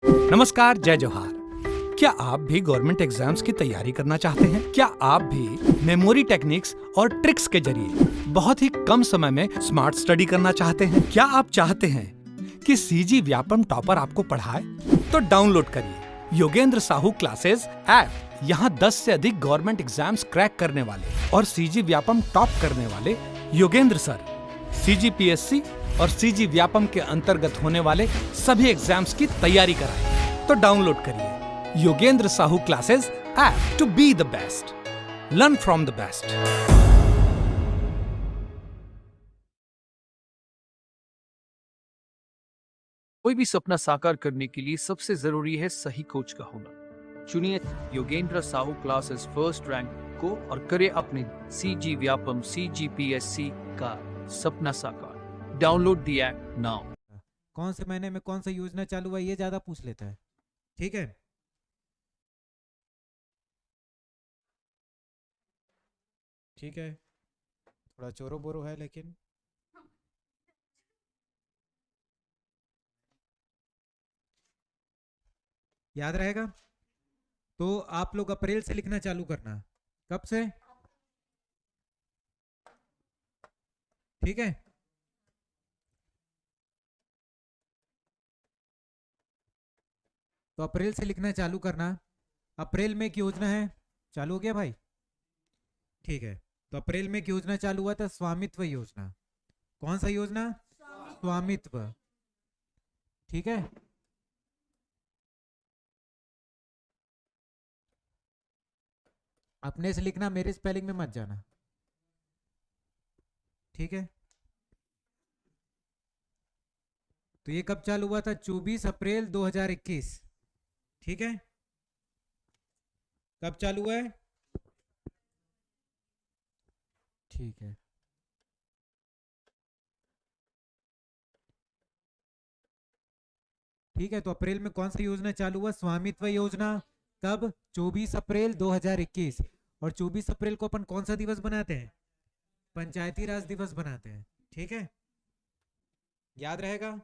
नमस्कार, जय जोहार। क्या आप भी गवर्नमेंट एग्जाम्स की तैयारी करना चाहते हैं? क्या आप भी मेमोरी टेक्निक्स और ट्रिक्स के जरिए बहुत ही कम समय में स्मार्ट स्टडी करना चाहते हैं? क्या आप चाहते हैं कि सीजी व्यापम टॉपर आपको पढ़ाए? तो डाउनलोड करिए योगेंद्र साहू क्लासेस ऐप। यहाँ 10 से अधिक गवर्नमेंट एग्जाम्स क्रैक करने वाले और सीजी व्यापम टॉप करने वाले योगेंद्र सर सीजीपीएससी और सीजी व्यापम के अंतर्गत होने वाले सभी एग्जाम्स की तैयारी कराएं। तो डाउनलोड करिए Yogendra Sahu classes app to be the best, learn from the best. कोई भी सपना साकार करने के लिए सबसे जरूरी है सही कोच का होना। चुनिए Yogendra Sahu classes first rank को और करे अपने सीजी व्यापम सीजीपीएससी का सपना साकार। Download the app now. कौन से महीने में कौन सा योजना चालू हुआ ये ज्यादा पूछ लेता है। ठीक है, ठीक है, थोड़ा चोरो बोरो है लेकिन याद रहेगा। तो आप लोग अप्रैल से लिखना चालू करना। कब से? ठीक है, तो अप्रैल से लिखना चालू करना। अप्रैल में एक योजना है, चालू हो गया भाई? ठीक है, तो अप्रैल में एक योजना चालू हुआ था, स्वामित्व योजना। कौन सा योजना? स्वामित्व। ठीक है, अपने से लिखना, मेरे स्पेलिंग में मत जाना। ठीक है, तो ये कब चालू हुआ था? 24 अप्रैल 2021। ठीक है, कब चालू हुआ है? ठीक है, ठीक है, तो अप्रैल में कौन सी योजना चालू हुआ? स्वामित्व योजना। कब? 24 अप्रैल 2021। और 24 अप्रैल को अपन कौन सा दिवस बनाते हैं? पंचायती राज दिवस बनाते हैं। ठीक है, याद रहेगा।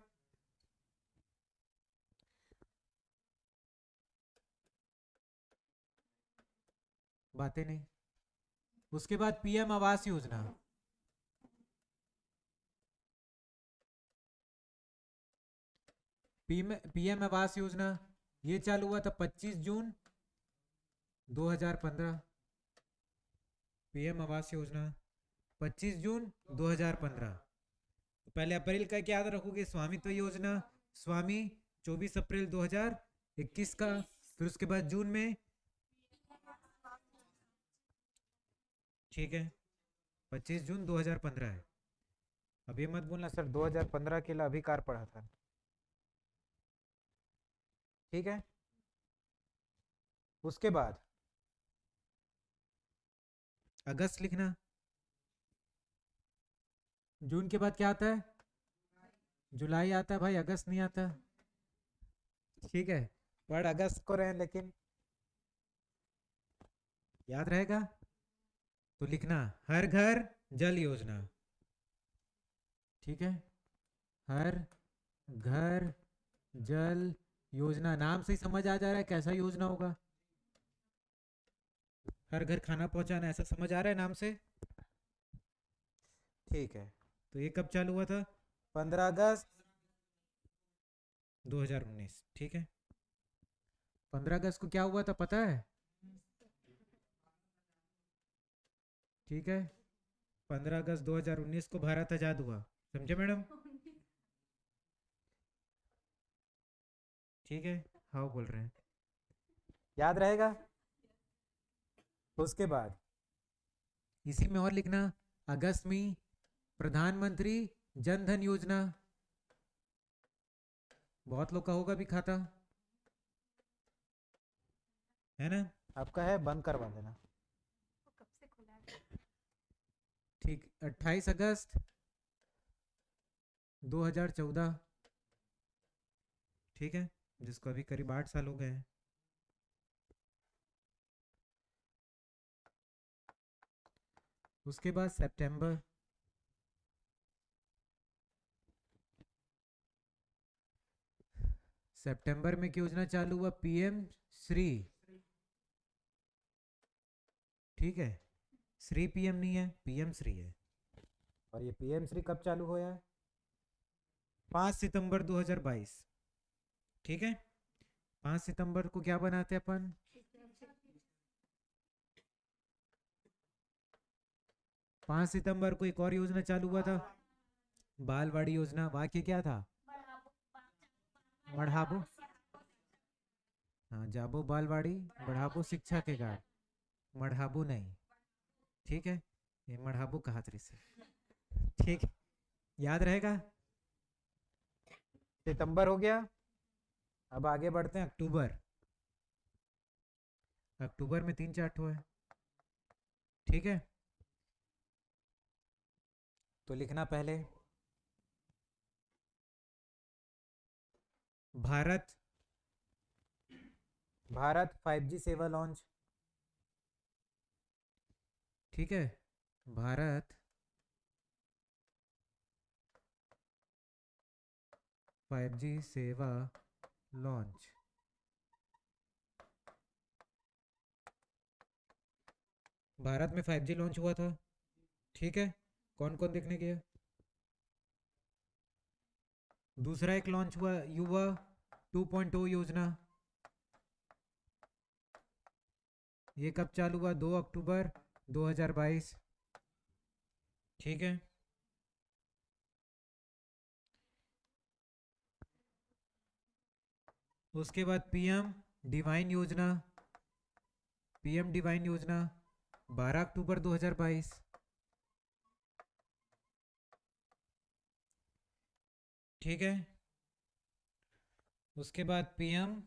बातें नहीं। उसके बाद पीएम आवास योजना। पीएम आवास योजना ये चालू हुआ था 25 जून 2015। पीएम आवास योजना 25 जून 2015। तो पहले अप्रैल का क्या याद रखोगे? स्वामित्व योजना, स्वामी 24 अप्रैल 2021 का। फिर उसके बाद जून में, ठीक है, 25 जून 2015 है। अब ये मत बोलना सर 2015 के लिए अभिकार पढ़ा था। ठीक है, उसके बाद अगस्त लिखना। जून के बाद क्या आता है? जुलाई आता है भाई, अगस्त नहीं आता। ठीक है, पढ़ अगस्त को रहे लेकिन याद रहेगा। तो लिखना हर घर जल योजना। ठीक है, हर घर जल योजना। नाम से ही समझ आ जा रहा है कैसा योजना होगा। हर घर खाना पहुंचाना, ऐसा समझ आ रहा है नाम से। ठीक है, तो ये कब चालू हुआ था? 15 अगस्त 2019। ठीक है, 15 अगस्त को क्या हुआ था पता है? ठीक है, 15 अगस्त 2019 को भारत आजाद हुआ। समझे मैडम? ठीक है, हाँ बोल रहे हैं, याद रहेगा। उसके बाद इसी में और लिखना, अगस्त में प्रधानमंत्री जन धन योजना। बहुत लोग का होगा भी खाता, है ना? आपका है, बंद करवा देना। ठीक, 28 अगस्त 2014। ठीक है, जिसको अभी करीब 8 साल हो गए हैं। उसके बाद सितंबर, सितंबर में क्या योजना चालू हुआ? पीएम श्री। ठीक है, श्री पीएम नहीं है, पीएम श्री है। और ये पीएम श्री कब चालू हुआ है? 5 सितंबर 2022। ठीक है, 5 सितंबर को क्या बनाते हैं अपन? पांच सितंबर को एक और योजना चालू हुआ था, बालवाड़ी योजना। वाक्य क्या था? बढ़ाबो, हाँ, जाबो बालवाड़ी, बढ़ाबो शिक्षा के गार। मढ़ाबू नहीं, ठीक है, ये मढ़ाबू कहा तरी से। ठीक, याद रहेगा। सितंबर हो गया, अब आगे बढ़ते हैं अक्टूबर। अक्टूबर में 3-4 ठो है। ठीक है, तो लिखना पहले भारत 5G सेवा लॉन्च। ठीक है, भारत 5G सेवा लॉन्च। भारत में 5G लॉन्च हुआ था। ठीक है, कौन कौन देखने गया? दूसरा एक लॉन्च हुआ युवा 2.0 योजना। ये कब चालू हुआ? 2 अक्टूबर 2022। ठीक है, उसके बाद पीएम डिवाइन योजना। पीएम डिवाइन योजना 12 अक्टूबर 2022। ठीक है, उसके बाद पीएम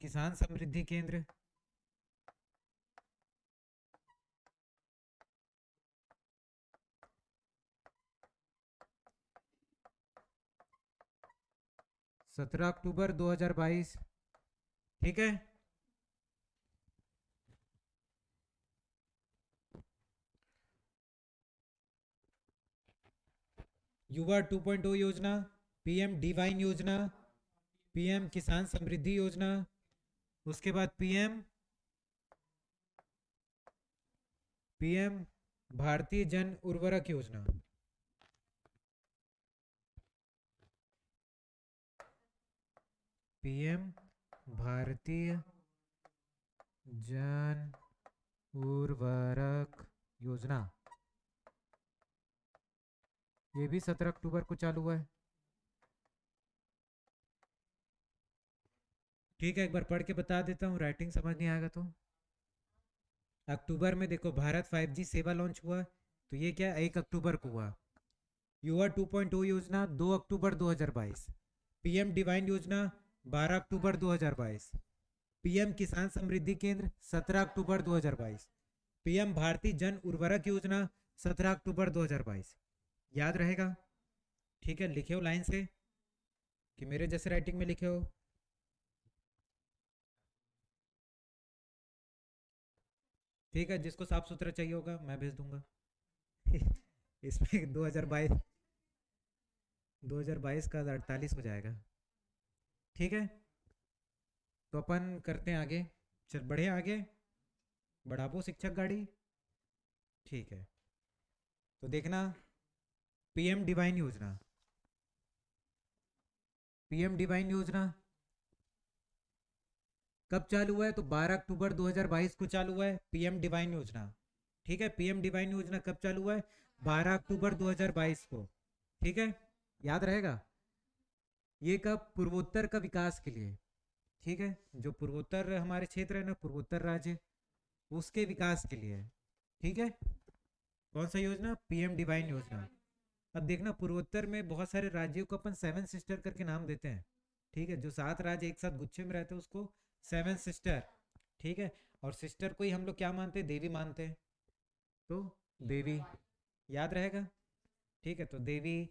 किसान समृद्धि केंद्र। सत्रह अक्टूबर 2022। ठीक है, युवा 2.0 योजना, पीएम डिवाइन योजना, पीएम किसान समृद्धि योजना, उसके बाद पीएम भारतीय जन उर्वरक योजना। पीएम भारतीय जन उर्वरक योजना, ये भी 17 अक्टूबर को चालू हुआ है। ठीक है, एक बार पढ़ के बता देता हूँ, राइटिंग समझ नहीं आएगा तो। अक्टूबर में देखो भारत 5G सेवा लॉन्च हुआ, तो ये क्या 1 अक्टूबर को हुआ। युवा 2.0 योजना 2 अक्टूबर 2022। पीएम डिवाइन योजना 12 अक्टूबर 2022। पीएम किसान समृद्धि केंद्र 17 अक्टूबर 2022। पीएम भारतीय जन उर्वरक योजना 17 अक्टूबर 2022। याद रहेगा? ठीक है, लिखे हो लाइन से कि मेरे जैसे राइटिंग में लिखे हो। ठीक है, जिसको साफ सुथरा चाहिए होगा मैं भेज दूंगा। इसमें 2022 का 48 हो जाएगा। ठीक है, तो अपन करते हैं आगे। चल बढ़े आगे, बढ़ाबो शिक्षक गाड़ी। ठीक है, तो देखना पीएम डिवाइन योजना। पीएम डिवाइन योजना कब चालू हुआ है? तो 12 अक्टूबर 2022 को चालू हुआ है पीएम डिवाइन योजना। ठीक है, पीएम डिवाइन योजना कब चालू हुआ है? 12 अक्टूबर 2022 को। ठीक है, याद रहेगा। ये कब? पूर्वोत्तर का विकास के लिए। ठीक है, जो पूर्वोत्तर हमारे क्षेत्र है ना, पूर्वोत्तर राज्य, उसके विकास के लिए। ठीक है, कौन सा योजना? पीएम डिवाइन योजना। अब देखना, पूर्वोत्तर में बहुत सारे राज्यों को अपन 7 सिस्टर करके नाम देते हैं। ठीक है, जो 7 राज्य एक साथ गुच्छे में रहते हैं उसको 7 सिस्टर। ठीक है, और सिस्टर को ही हम लोग क्या मानते हैं? देवी मानते हैं, तो देवी याद रहेगा। ठीक है, तो देवी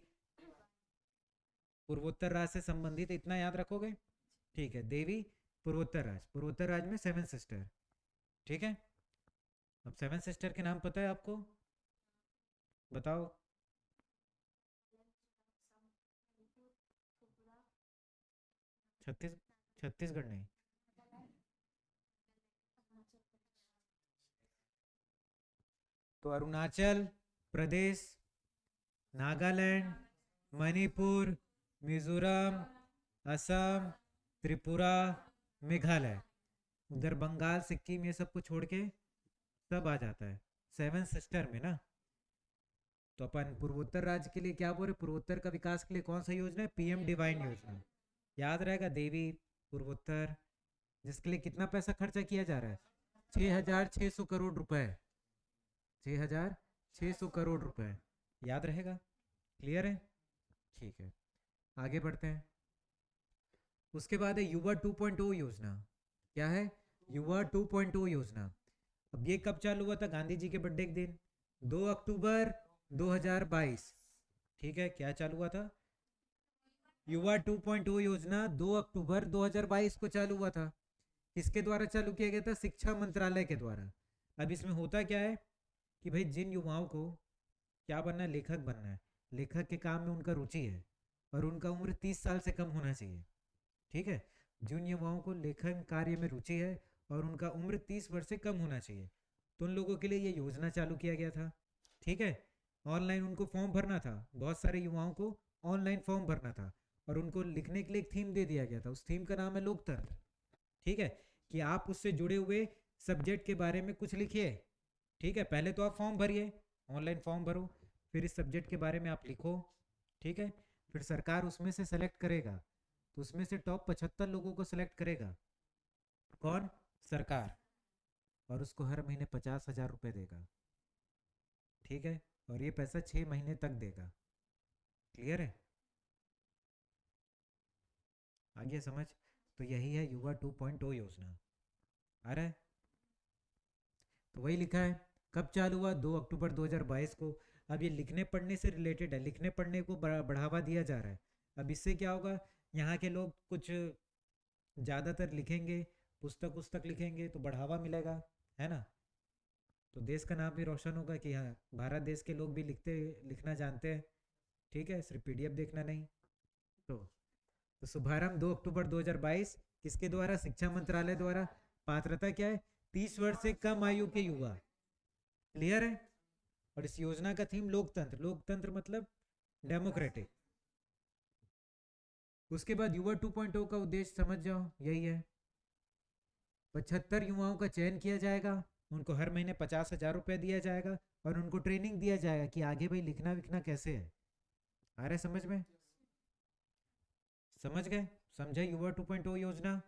पूर्वोत्तर राज्य से संबंधित, इतना याद रखोगे। ठीक है, देवी पूर्वोत्तर राज्य में 7 सिस्टर। ठीक है, अब 7 सिस्टर के नाम पता है आपको? बताओ। छत्तीस छत्तीसगढ़ नहीं, तो अरुणाचल प्रदेश, नागालैंड, मणिपुर, मिजोरम, असम, त्रिपुरा, मेघालय, उधर बंगाल, सिक्किम, ये सब को छोड़ के सब आ जाता है 7 सिस्टर में ना। तो अपन पूर्वोत्तर राज्य के लिए क्या बोल रहे, पूर्वोत्तर का विकास के लिए कौन सा योजना है, पीएम डिवाइन योजना, याद रहेगा, देवी पूर्वोत्तर, जिसके लिए कितना पैसा खर्चा किया जा रहा है, 6,600 करोड़ रुपए, 6,600 करोड़ रुपए, याद रहेगा, क्लियर है, ठीक है, आगे बढ़ते हैं। उसके बाद है युवा 2.0 योजना, क्या है, युवा 2.0 योजना। अब ये कब चालू हुआ था, गांधी जी के बर्थडे के दिन, 2 अक्टूबर 2022, ठीक है, क्या चालू हुआ था, युवा 2.0 योजना 2 अक्टूबर 2022 को चालू हुआ था। किसके द्वारा चालू किया गया था, शिक्षा मंत्रालय के द्वारा। अब इसमें होता क्या है कि भाई जिन युवाओं को क्या बनना है, लेखक बनना है, लेखक के काम में उनका रुचि है और उनका उम्र 30 साल से कम होना चाहिए, ठीक है, जिन युवाओं को लेखन कार्य में रुचि है और उनका उम्र 30 वर्ष से कम होना चाहिए, तो उन लोगों के लिए ये योजना चालू किया गया था, ठीक है। ऑनलाइन उनको फॉर्म भरना था, बहुत सारे युवाओं को ऑनलाइन फॉर्म भरना था और उनको लिखने के लिए एक थीम दे दिया गया था, उस थीम का नाम है लोकतंत्र, ठीक है, कि आप उससे जुड़े हुए सब्जेक्ट के बारे में कुछ लिखिए, ठीक है, पहले तो आप फॉर्म भरिए, ऑनलाइन फॉर्म भरो, फिर इस सब्जेक्ट के बारे में आप लिखो, ठीक है, फिर सरकार उसमें से सेलेक्ट करेगा, तो उसमें से टॉप 75 लोगों को सिलेक्ट करेगा, कौन, सरकार, और उसको हर महीने 50,000 रुपये देगा, ठीक है, और ये पैसा 6 महीने तक देगा, क्लियर है, आगे समझ। तो यही है युवा 2.0 योजना, आ रहा है, तो वही लिखा है, कब चालू हुआ, 2 अक्टूबर 2022 को। अब ये लिखने पढ़ने से रिलेटेड है, लिखने पढ़ने को बढ़ावा दिया जा रहा है। अब इससे क्या होगा, यहाँ के लोग कुछ ज़्यादातर लिखेंगे, पुस्तक लिखेंगे तो बढ़ावा मिलेगा, है ना, तो देश का नाम भी रोशन होगा कि हाँ भारत देश के लोग भी लिखना जानते हैं, ठीक है, सिर्फ पीडीएफ देखना नहीं। तो शुभारंभ 2 अक्टूबर 2022 किसके द्वारा, शिक्षा मंत्रालय द्वारा। पात्रता क्या है, 30 वर्ष से कम आयु के युवा, क्लियर है। और इस योजना का थीम लोकतंत्र, लोकतंत्र मतलब डेमोक्रेटिक। उसके बाद युवा 2.0 का उद्देश्य समझ जाओ, यही है, 75 युवाओं का चयन किया जाएगा, उनको हर महीने 50,000 रुपये दिया जाएगा और उनको ट्रेनिंग दिया जाएगा कि आगे भाई लिखना विखना कैसे है, आ रहा है समझ में, समझ गए, समझे युवा 2.0 योजना।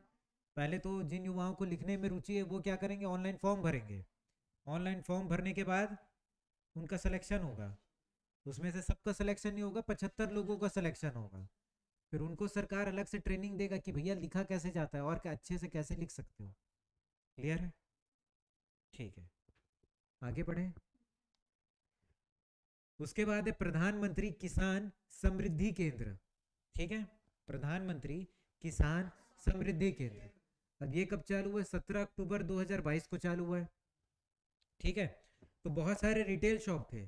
पहले तो जिन युवाओं को लिखने में रुचि है वो क्या करेंगे, ऑनलाइन फॉर्म भरेंगे, ऑनलाइन फॉर्म भरने के बाद उनका सिलेक्शन होगा, उसमें से सबका सिलेक्शन नहीं होगा, 75 लोगों का सिलेक्शन होगा, फिर उनको सरकार अलग से ट्रेनिंग देगा कि भैया लिखा कैसे जाता है और अच्छे से कैसे लिख सकते हो, क्लियर है, ठीक है, आगे बढ़े। उसके बाद है प्रधानमंत्री किसान समृद्धि केंद्र, ठीक है, प्रधानमंत्री किसान समृद्धि केंद्र। अब ये कब चालू हुआ है, 17 अक्टूबर 2022 को चालू हुआ है, ठीक है। तो बहुत सारे रिटेल शॉप थे।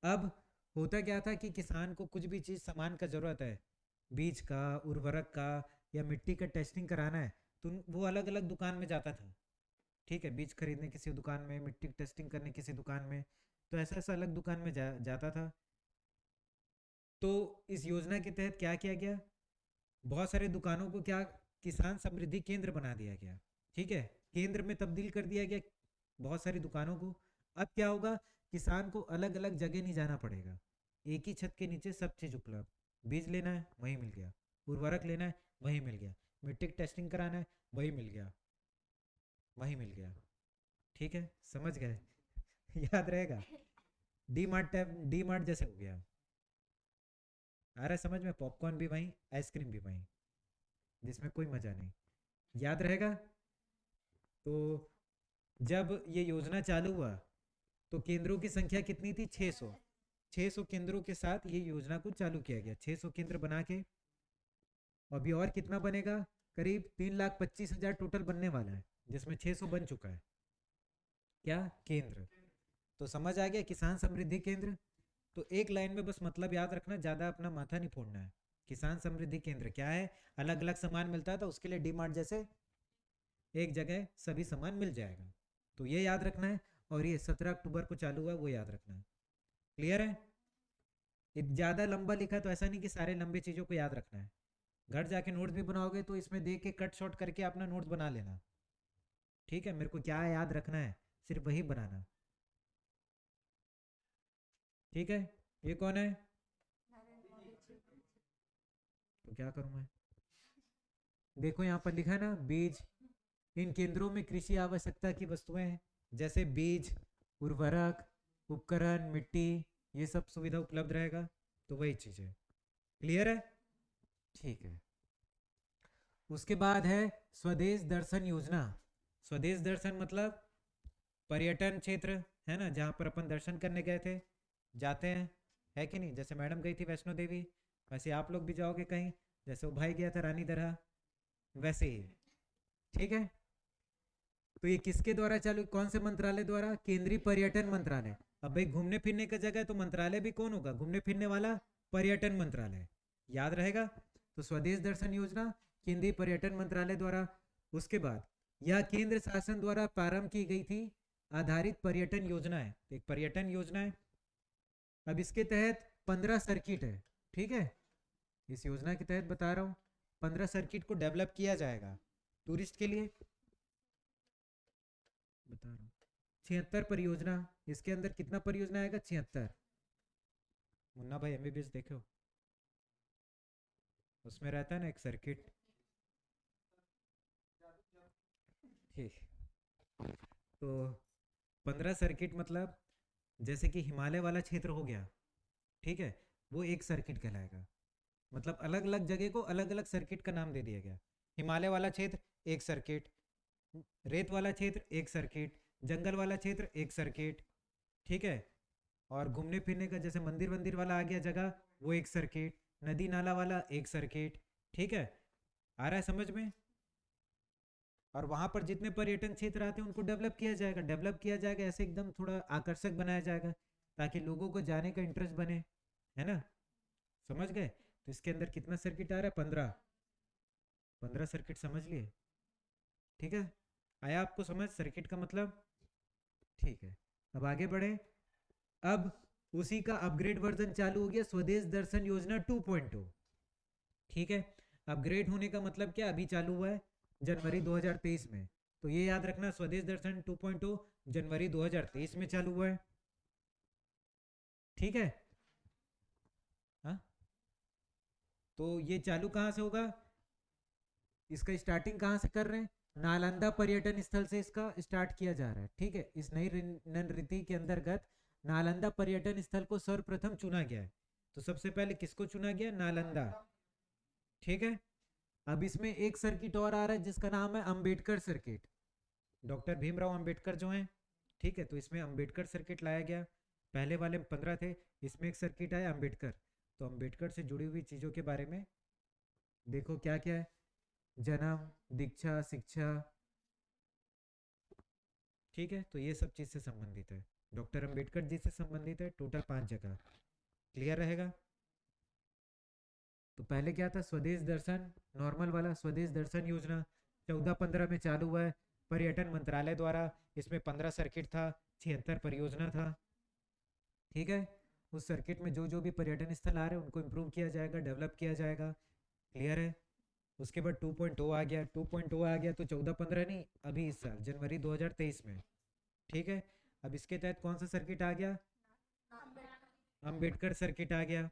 अब होता क्या था कि किसान को कुछ भी चीज़ सामान का ज़रूरत है, बीज का, उर्वरक का या मिट्टी का टेस्टिंग कराना है, तो वो अलग अलग दुकान में जाता था, ठीक है, बीज खरीदने किसी दुकान में, मिट्टी टेस्टिंग करने किसी दुकान में, तो ऐसा ऐसा अलग दुकान में जाता था। तो इस योजना के तहत क्या किया गया, बहुत सारे दुकानों को क्या किसान समृद्धि केंद्र बना दिया गया, ठीक है, केंद्र में तब्दील कर दिया गया बहुत सारी दुकानों को। अब क्या होगा, किसान को अलग अलग जगह नहीं जाना पड़ेगा, एक ही छत के नीचे सब चीज़ उपलब्ध, बीज लेना है वहीं मिल गया, उर्वरक लेना है वहीं मिल गया, मिट्टी टेस्टिंग कराना है वहीं मिल गया, वहीं मिल गया, ठीक है, समझ गए याद रहेगा, डी मार्ट जैसे हो गया, आ रहा है समझ में, पॉपकॉर्न भी वहीं, आइसक्रीम भी वहीं, जिसमें कोई मजा नहीं, याद रहेगा। तो जब ये योजना चालू हुआ तो केंद्रों की संख्या कितनी थी, 600 केंद्रों के साथ ये योजना को चालू किया गया, 600 केंद्र बना के। अभी और कितना बनेगा, करीब 3,25,000 टोटल बनने वाला है, जिसमें 600 बन चुका है, क्या केंद्र। तो समझ आ गया किसान समृद्धि केंद्र। तो एक लाइन में बस मतलब याद रखना, ज़्यादा अपना माथा नहीं फोड़ना है, किसान समृद्धि केंद्र क्या है? अलग अलग सामान मिलता है तो उसके लिए डी मार्ट जैसे एक जगह सभी सामान मिल जाएगा। तो ये याद रखना है। और ये 17 अक्टूबर को चालू हुआ, वो याद रखना है। क्लियर है? ज़्यादा लंबा लिखा तो ऐसा नहीं कि सारे लंबे चीज़ों को याद रखना है। घर जाके नोट्स भी बनाओगे तो इसमें देख के कट शॉर्ट करके अपना नोट्स बना लेना। ठीक है? मेरे को क्या याद रखना है सिर्फ वही बनाना। ठीक है? ये कौन है? तो क्या करूं मैं? देखो यहाँ पर लिखा है ना, बीज। इन केंद्रों में कृषि आवश्यकता की वस्तुएं हैं, जैसे बीज, उर्वरक, उपकरण, मिट्टी, ये सब सुविधा उपलब्ध रहेगा। तो वही चीज़ है। क्लियर है? ठीक है। उसके बाद है स्वदेश दर्शन योजना। स्वदेश दर्शन मतलब पर्यटन क्षेत्र है ना, जहाँ पर अपन दर्शन करने गए थे, जाते हैं, है कि नहीं? जैसे मैडम गई थी वैष्णो देवी, वैसे आप लोग भी जाओगे कहीं, जैसे वो भाई गया था रानी दरहा, वैसे ही। ठीक है? तो ये किसके द्वारा चालू, कौन से मंत्रालय द्वारा? केंद्रीय पर्यटन मंत्रालय। अब भाई घूमने फिरने का जगह है तो मंत्रालय भी कौन होगा? घूमने फिरने वाला, पर्यटन मंत्रालय। याद रहेगा? तो स्वदेश दर्शन योजना केंद्रीय पर्यटन मंत्रालय द्वारा। उसके बाद यह केंद्र शासन द्वारा प्रारंभ की गई थी आधारित पर्यटन योजना है। एक पर्यटन योजना है। अब इसके तहत 15 सर्किट है। ठीक है? इस योजना के तहत बता रहा हूँ 15 सर्किट को डेवलप किया जाएगा टूरिस्ट के लिए। बता रहा हूँ 76 परियोजना। इसके अंदर कितना परियोजना आएगा? 76। मुन्ना भाई एमबीबीएस देखो, उसमें रहता है ना एक सर्किट। ठीक। तो 15 सर्किट मतलब जैसे कि हिमालय वाला क्षेत्र हो गया, ठीक है, वो एक सर्किट कहलाएगा। मतलब अलग अलग जगह को अलग अलग सर्किट का नाम दे दिया गया। हिमालय वाला क्षेत्र एक सर्किट, रेत वाला क्षेत्र एक सर्किट, जंगल वाला क्षेत्र एक सर्किट। ठीक है? और घूमने फिरने का जैसे मंदिर वंदिर वाला आ गया जगह, वो एक सर्किट, नदी नाला वाला एक सर्किट। ठीक है? आ रहा है समझ में? और वहां पर जितने पर्यटन क्षेत्र आते हैं उनको डेवलप किया जाएगा। डेवलप किया जाएगा ऐसे एकदम थोड़ा आकर्षक बनाया जाएगा ताकि लोगों को जाने का इंटरेस्ट बने, है ना? समझ गए? तो इसके अंदर कितना सर्किट आ रहा है? 15। 15 सर्किट समझ लिए? ठीक है? आया आपको समझ सर्किट का मतलब? ठीक है, अब आगे बढ़े। अब उसी का अपग्रेड वर्जन चालू हो गया, स्वदेश दर्शन योजना 2.0। ठीक है? अपग्रेड होने का मतलब क्या? अभी चालू हुआ है जनवरी 2023 में। तो ये याद रखना, स्वदेश दर्शन 2.0 जनवरी 2023 में चालू हुआ है। ठीक है? हाँ, तो ये चालू कहाँ से होगा? इसका स्टार्टिंग कहाँ से कर रहे हैं? नालंदा पर्यटन स्थल से इसका स्टार्ट किया जा रहा है। ठीक है? इस नई रणनीति के अंतर्गत नालंदा पर्यटन स्थल को सर्वप्रथम चुना गया है। तो सबसे पहले किसको चुना गया? नालंदा। ठीक है? अब इसमें एक सर्किट और आ रहा है जिसका नाम है अंबेडकर सर्किट। डॉक्टर भीमराव अंबेडकर जो हैं, ठीक है, तो इसमें अंबेडकर सर्किट लाया गया। पहले वाले 15 थे, इसमें एक सर्किट आया अंबेडकर। तो अंबेडकर से जुड़ी हुई चीज़ों के बारे में देखो क्या क्या है। जन्म, दीक्षा, शिक्षा। ठीक है? तो ये सब चीज़ से संबंधित है, डॉक्टर अंबेडकर जी से संबंधित है। टोटल 5 जगह। क्लियर रहेगा? तो पहले क्या था? स्वदेश दर्शन, नॉर्मल वाला स्वदेश दर्शन योजना 14-15 में चालू हुआ है पर्यटन मंत्रालय द्वारा। इसमें 15 सर्किट था, 76 परियोजना था। ठीक है? उस सर्किट में जो जो भी पर्यटन स्थल आ रहे हैं उनको इम्प्रूव किया जाएगा, डेवलप किया जाएगा। क्लियर है? उसके बाद 2.0 आ गया। 2.0 आ गया तो 14-15 नहीं, अभी इस साल जनवरी 2023 में। ठीक है? अब इसके तहत कौन सा सर्किट आ गया? अंबेडकर सर्किट आ गया।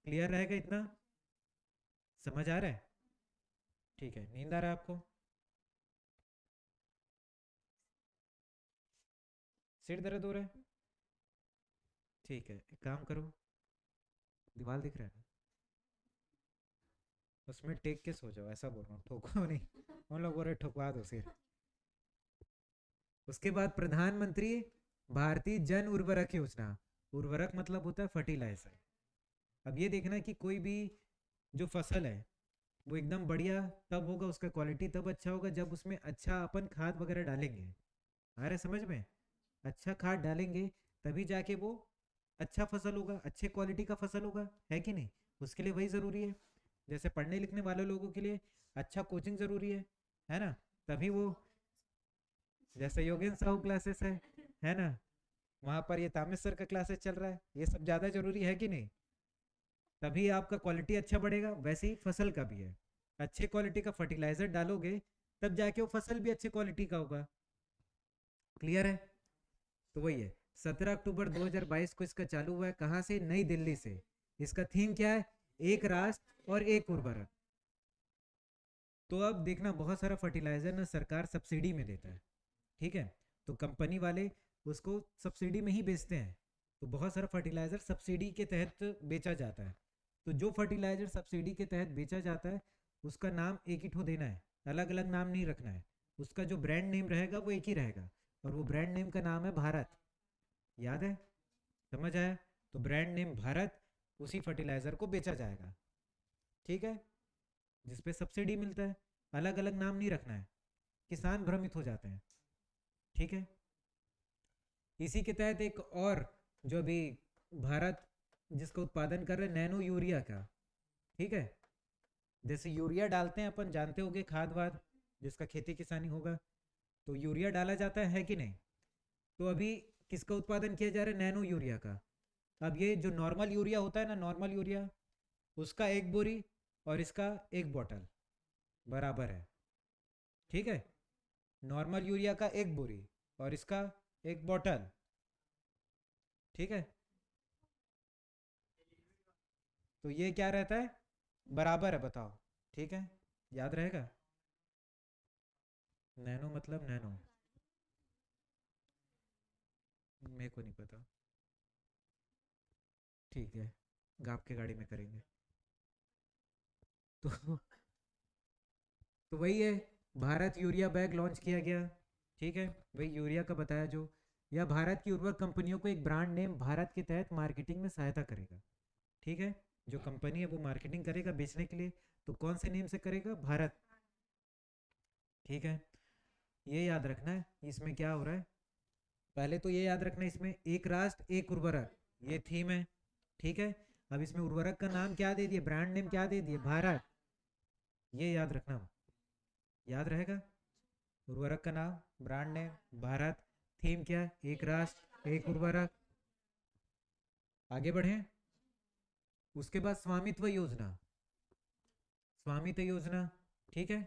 क्लियर रहेगा इतना? समझ आ रहा है? ठीक है, नींद आ रहा है आपको? सिर दर्द हो रहा है? ठीक है, एक काम करो, दीवार दिख रहा है ना, उसमें टेक के सो जाओ, ऐसा बोल रहा हूँ, ठोको नहीं। उन लोग बोल रहे ठोकवा दो सिर। उसके बाद प्रधानमंत्री भारतीय जन उर्वरक योजना। उर्वरक मतलब होता है फर्टिलाइजर। अब ये देखना कि कोई भी जो फसल है वो एकदम बढ़िया तब होगा, उसका क्वालिटी तब अच्छा होगा जब उसमें अच्छा अपन खाद वगैरह डालेंगे। आ रहा है समझ में? अच्छा खाद डालेंगे तभी जाके वो अच्छा फसल होगा, अच्छे क्वालिटी का फसल होगा, है कि नहीं? उसके लिए वही ज़रूरी है। जैसे पढ़ने लिखने वाले लोगों के लिए अच्छा कोचिंग ज़रूरी है ना, तभी वो, जैसे योगेंद्र साहू क्लासेस है ना, वहाँ पर ये तामेश सर का क्लासेस चल रहा है, ये सब ज़्यादा ज़रूरी है कि नहीं, तभी आपका क्वालिटी अच्छा बढ़ेगा। वैसे ही फसल का भी है, अच्छे क्वालिटी का फर्टिलाइजर डालोगे तब जाके वो फसल भी अच्छे क्वालिटी का होगा। क्लियर है? तो वही है, 17 अक्टूबर 2022 को इसका चालू हुआ है। कहाँ से? नई दिल्ली से। इसका थीम क्या है? एक राष्ट्र और एक उर्वरक। तो अब देखना, बहुत सारा फर्टिलाइजर ना सरकार सब्सिडी में देता है, ठीक है, तो कंपनी वाले उसको सब्सिडी में ही बेचते हैं, तो बहुत सारा फर्टिलाइजर सब्सिडी के तहत बेचा जाता है। तो जो फर्टिलाइजर सब्सिडी के तहत बेचा जाता है उसका नाम एक ही ठो देना है, अलग अलग नाम नहीं रखना है। उसका जो ब्रांड नेम रहेगा वो एक ही रहेगा, और वो ब्रांड नेम का नाम है भारत। याद है? समझ आया? तो ब्रांड नेम भारत, उसी फर्टिलाइजर को बेचा जाएगा, ठीक है, जिसपे सब्सिडी मिलता है। अलग अलग नाम नहीं रखना है, किसान भ्रमित हो जाते हैं, ठीक है। इसी के तहत एक और जो अभी भारत जिसका उत्पादन कर रहे हैं, नैनो यूरिया का, ठीक है, जैसे यूरिया डालते हैं अपन, जानते होंगे, खाद वाद जिसका खेती किसानी होगा, तो यूरिया डाला जाता है कि नहीं, तो अभी किसका उत्पादन किया जा रहा है? नैनो यूरिया का। अब ये जो नॉर्मल यूरिया होता है ना, नॉर्मल यूरिया, उसका एक बोरी और इसका एक बॉटल बराबर है, ठीक है, नॉर्मल यूरिया का एक बोरी और इसका एक बॉटल, ठीक है, तो ये क्या रहता है? बराबर है, बताओ, ठीक है, याद रहेगा? नैनो मतलब नैनो, मेरे को नहीं पता, ठीक है, गाप के गाड़ी में करेंगे। तो तो वही है, भारत यूरिया बैग लॉन्च किया गया, ठीक है, वही यूरिया का बताया जो, यह भारत की उर्वरक कंपनियों को एक ब्रांड नेम भारत के तहत मार्केटिंग में सहायता करेगा, ठीक है, जो कंपनी है वो मार्केटिंग करेगा बेचने के लिए, तो कौन से नेम से करेगा? भारत, ठीक है। ये याद रखना है इसमें क्या हो रहा है, पहले तो ये याद रखना है, इसमें एक राष्ट्र एक उर्वरक, ये थीम है, ठीक है। अब इसमें उर्वरक का नाम क्या दे दिए, ब्रांड नेम क्या दे दिए? भारत, ये याद रखना, याद रहेगा? उर्वरक का नाम, ब्रांड नेम भारत, थीम क्या? एक राष्ट्र एक उर्वरक। आगे बढ़े, उसके बाद स्वामित्व योजना, स्वामित्व योजना, ठीक है।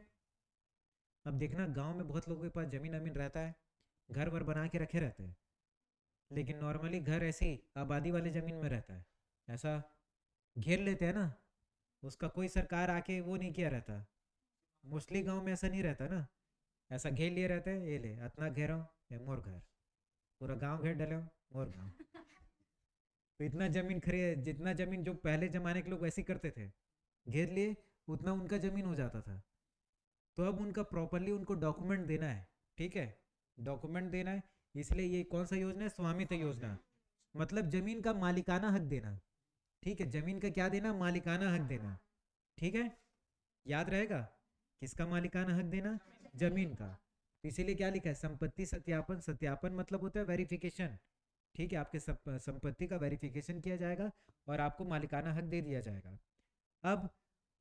अब देखना, गांव में बहुत लोगों के पास जमीन अमीन रहता है, घर वर बना के रखे रहते हैं, लेकिन नॉर्मली घर ऐसी आबादी वाली ज़मीन में रहता है, ऐसा घेर लेते हैं ना, उसका कोई सरकार आके वो नहीं किया रहता, मोस्टली गांव में ऐसा नहीं रहता ना, ऐसा घेर लिए रहते हैं, ये ले इतना घेरो, ये मोर घर, पूरा गांव घेर डालो, मोर गांव। तो इतना जमीन खरीद, जितना जमीन जो पहले जमाने के लोग वैसे करते थे, घेर लिए, उतना उनका जमीन हो जाता था। तो अब उनका प्रॉपरली उनको डॉक्यूमेंट देना है, ठीक है, डॉक्यूमेंट देना है, इसलिए ये कौन सा योजना है? स्वामित्व योजना, मतलब जमीन का मालिकाना हक देना, ठीक है, जमीन का क्या देना? मालिकाना हक देना, ठीक है, याद रहेगा? किसका मालिकाना हक देना? जमीन का। तो इसीलिए क्या लिखा है? संपत्ति सत्यापन, सत्यापन मतलब होता है वेरिफिकेशन, ठीक है, आपके संपत्ति का वेरिफिकेशन किया जाएगा और आपको मालिकाना हक दे दिया जाएगा। अब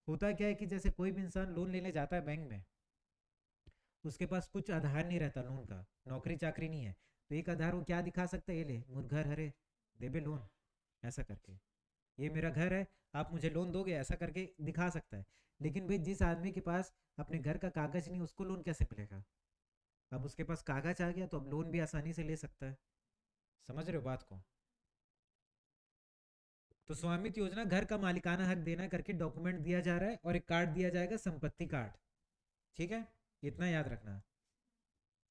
होता क्या है कि जैसे कोई भी इंसान लोन लेने जाता है बैंक में, उसके पास कुछ आधार नहीं रहता लोन का, नौकरी चाकरी नहीं है, तो एक आधार वो क्या दिखा सकता है? ये ले मोर घर हरे, देबे लोन, ऐसा करके, ये मेरा घर है, आप मुझे लोन दोगे, ऐसा करके दिखा सकता है। लेकिन भाई जिस आदमी के पास अपने घर का कागज नहीं, उसको लोन कैसे मिलेगा? अब उसके पास कागज आ गया तो अब लोन भी आसानी से ले सकता है। समझ रहे हो बात को? तो स्वामित्व योजना घर का मालिकाना हक देना करके डॉक्यूमेंट दिया जा रहा है और एक कार्ड दिया जाएगा, संपत्ति कार्ड, ठीक है, इतना याद रखना।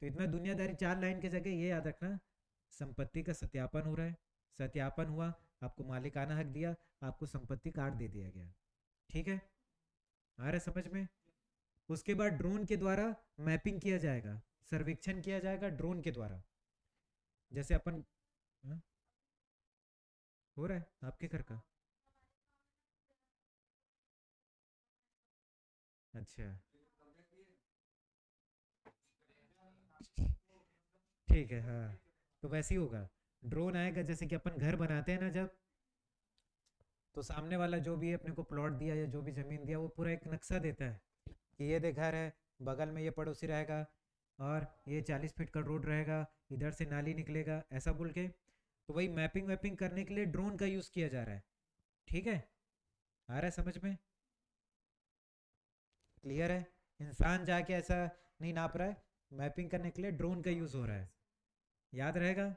तो इतना दुनियादारी 4 लाइन की जगह ये याद रखना, संपत्ति का सत्यापन हो रहा है, सत्यापन हुआ, आपको मालिकाना हक दिया, आपको संपत्ति कार्ड दे दिया गया, ठीक है, आ रहा है समझ में? उसके बाद ड्रोन के द्वारा मैपिंग किया जाएगा, सर्वेक्षण किया जाएगा ड्रोन के द्वारा, जैसे अपन, हाँ? हो रहा है आपके घर का? अच्छा, ठीक है, हाँ, तो वैसे ही होगा, ड्रोन आएगा, जैसे कि अपन घर बनाते हैं ना, जब तो सामने वाला जो भी अपने को प्लॉट दिया या जो भी ज़मीन दिया वो पूरा एक नक्शा देता है कि ये देख घर है, बगल में ये पड़ोसी रहेगा और ये 40 फीट का रोड रहेगा, इधर से नाली निकलेगा, ऐसा बोल के। तो वही मैपिंग वैपिंग करने के लिए ड्रोन का यूज़ किया जा रहा है। ठीक है, आ रहा है समझ में? क्लियर है? इंसान जाके ऐसा नहीं नाप रहा है, मैपिंग करने के लिए ड्रोन का यूज़ हो रहा है। याद रहेगा?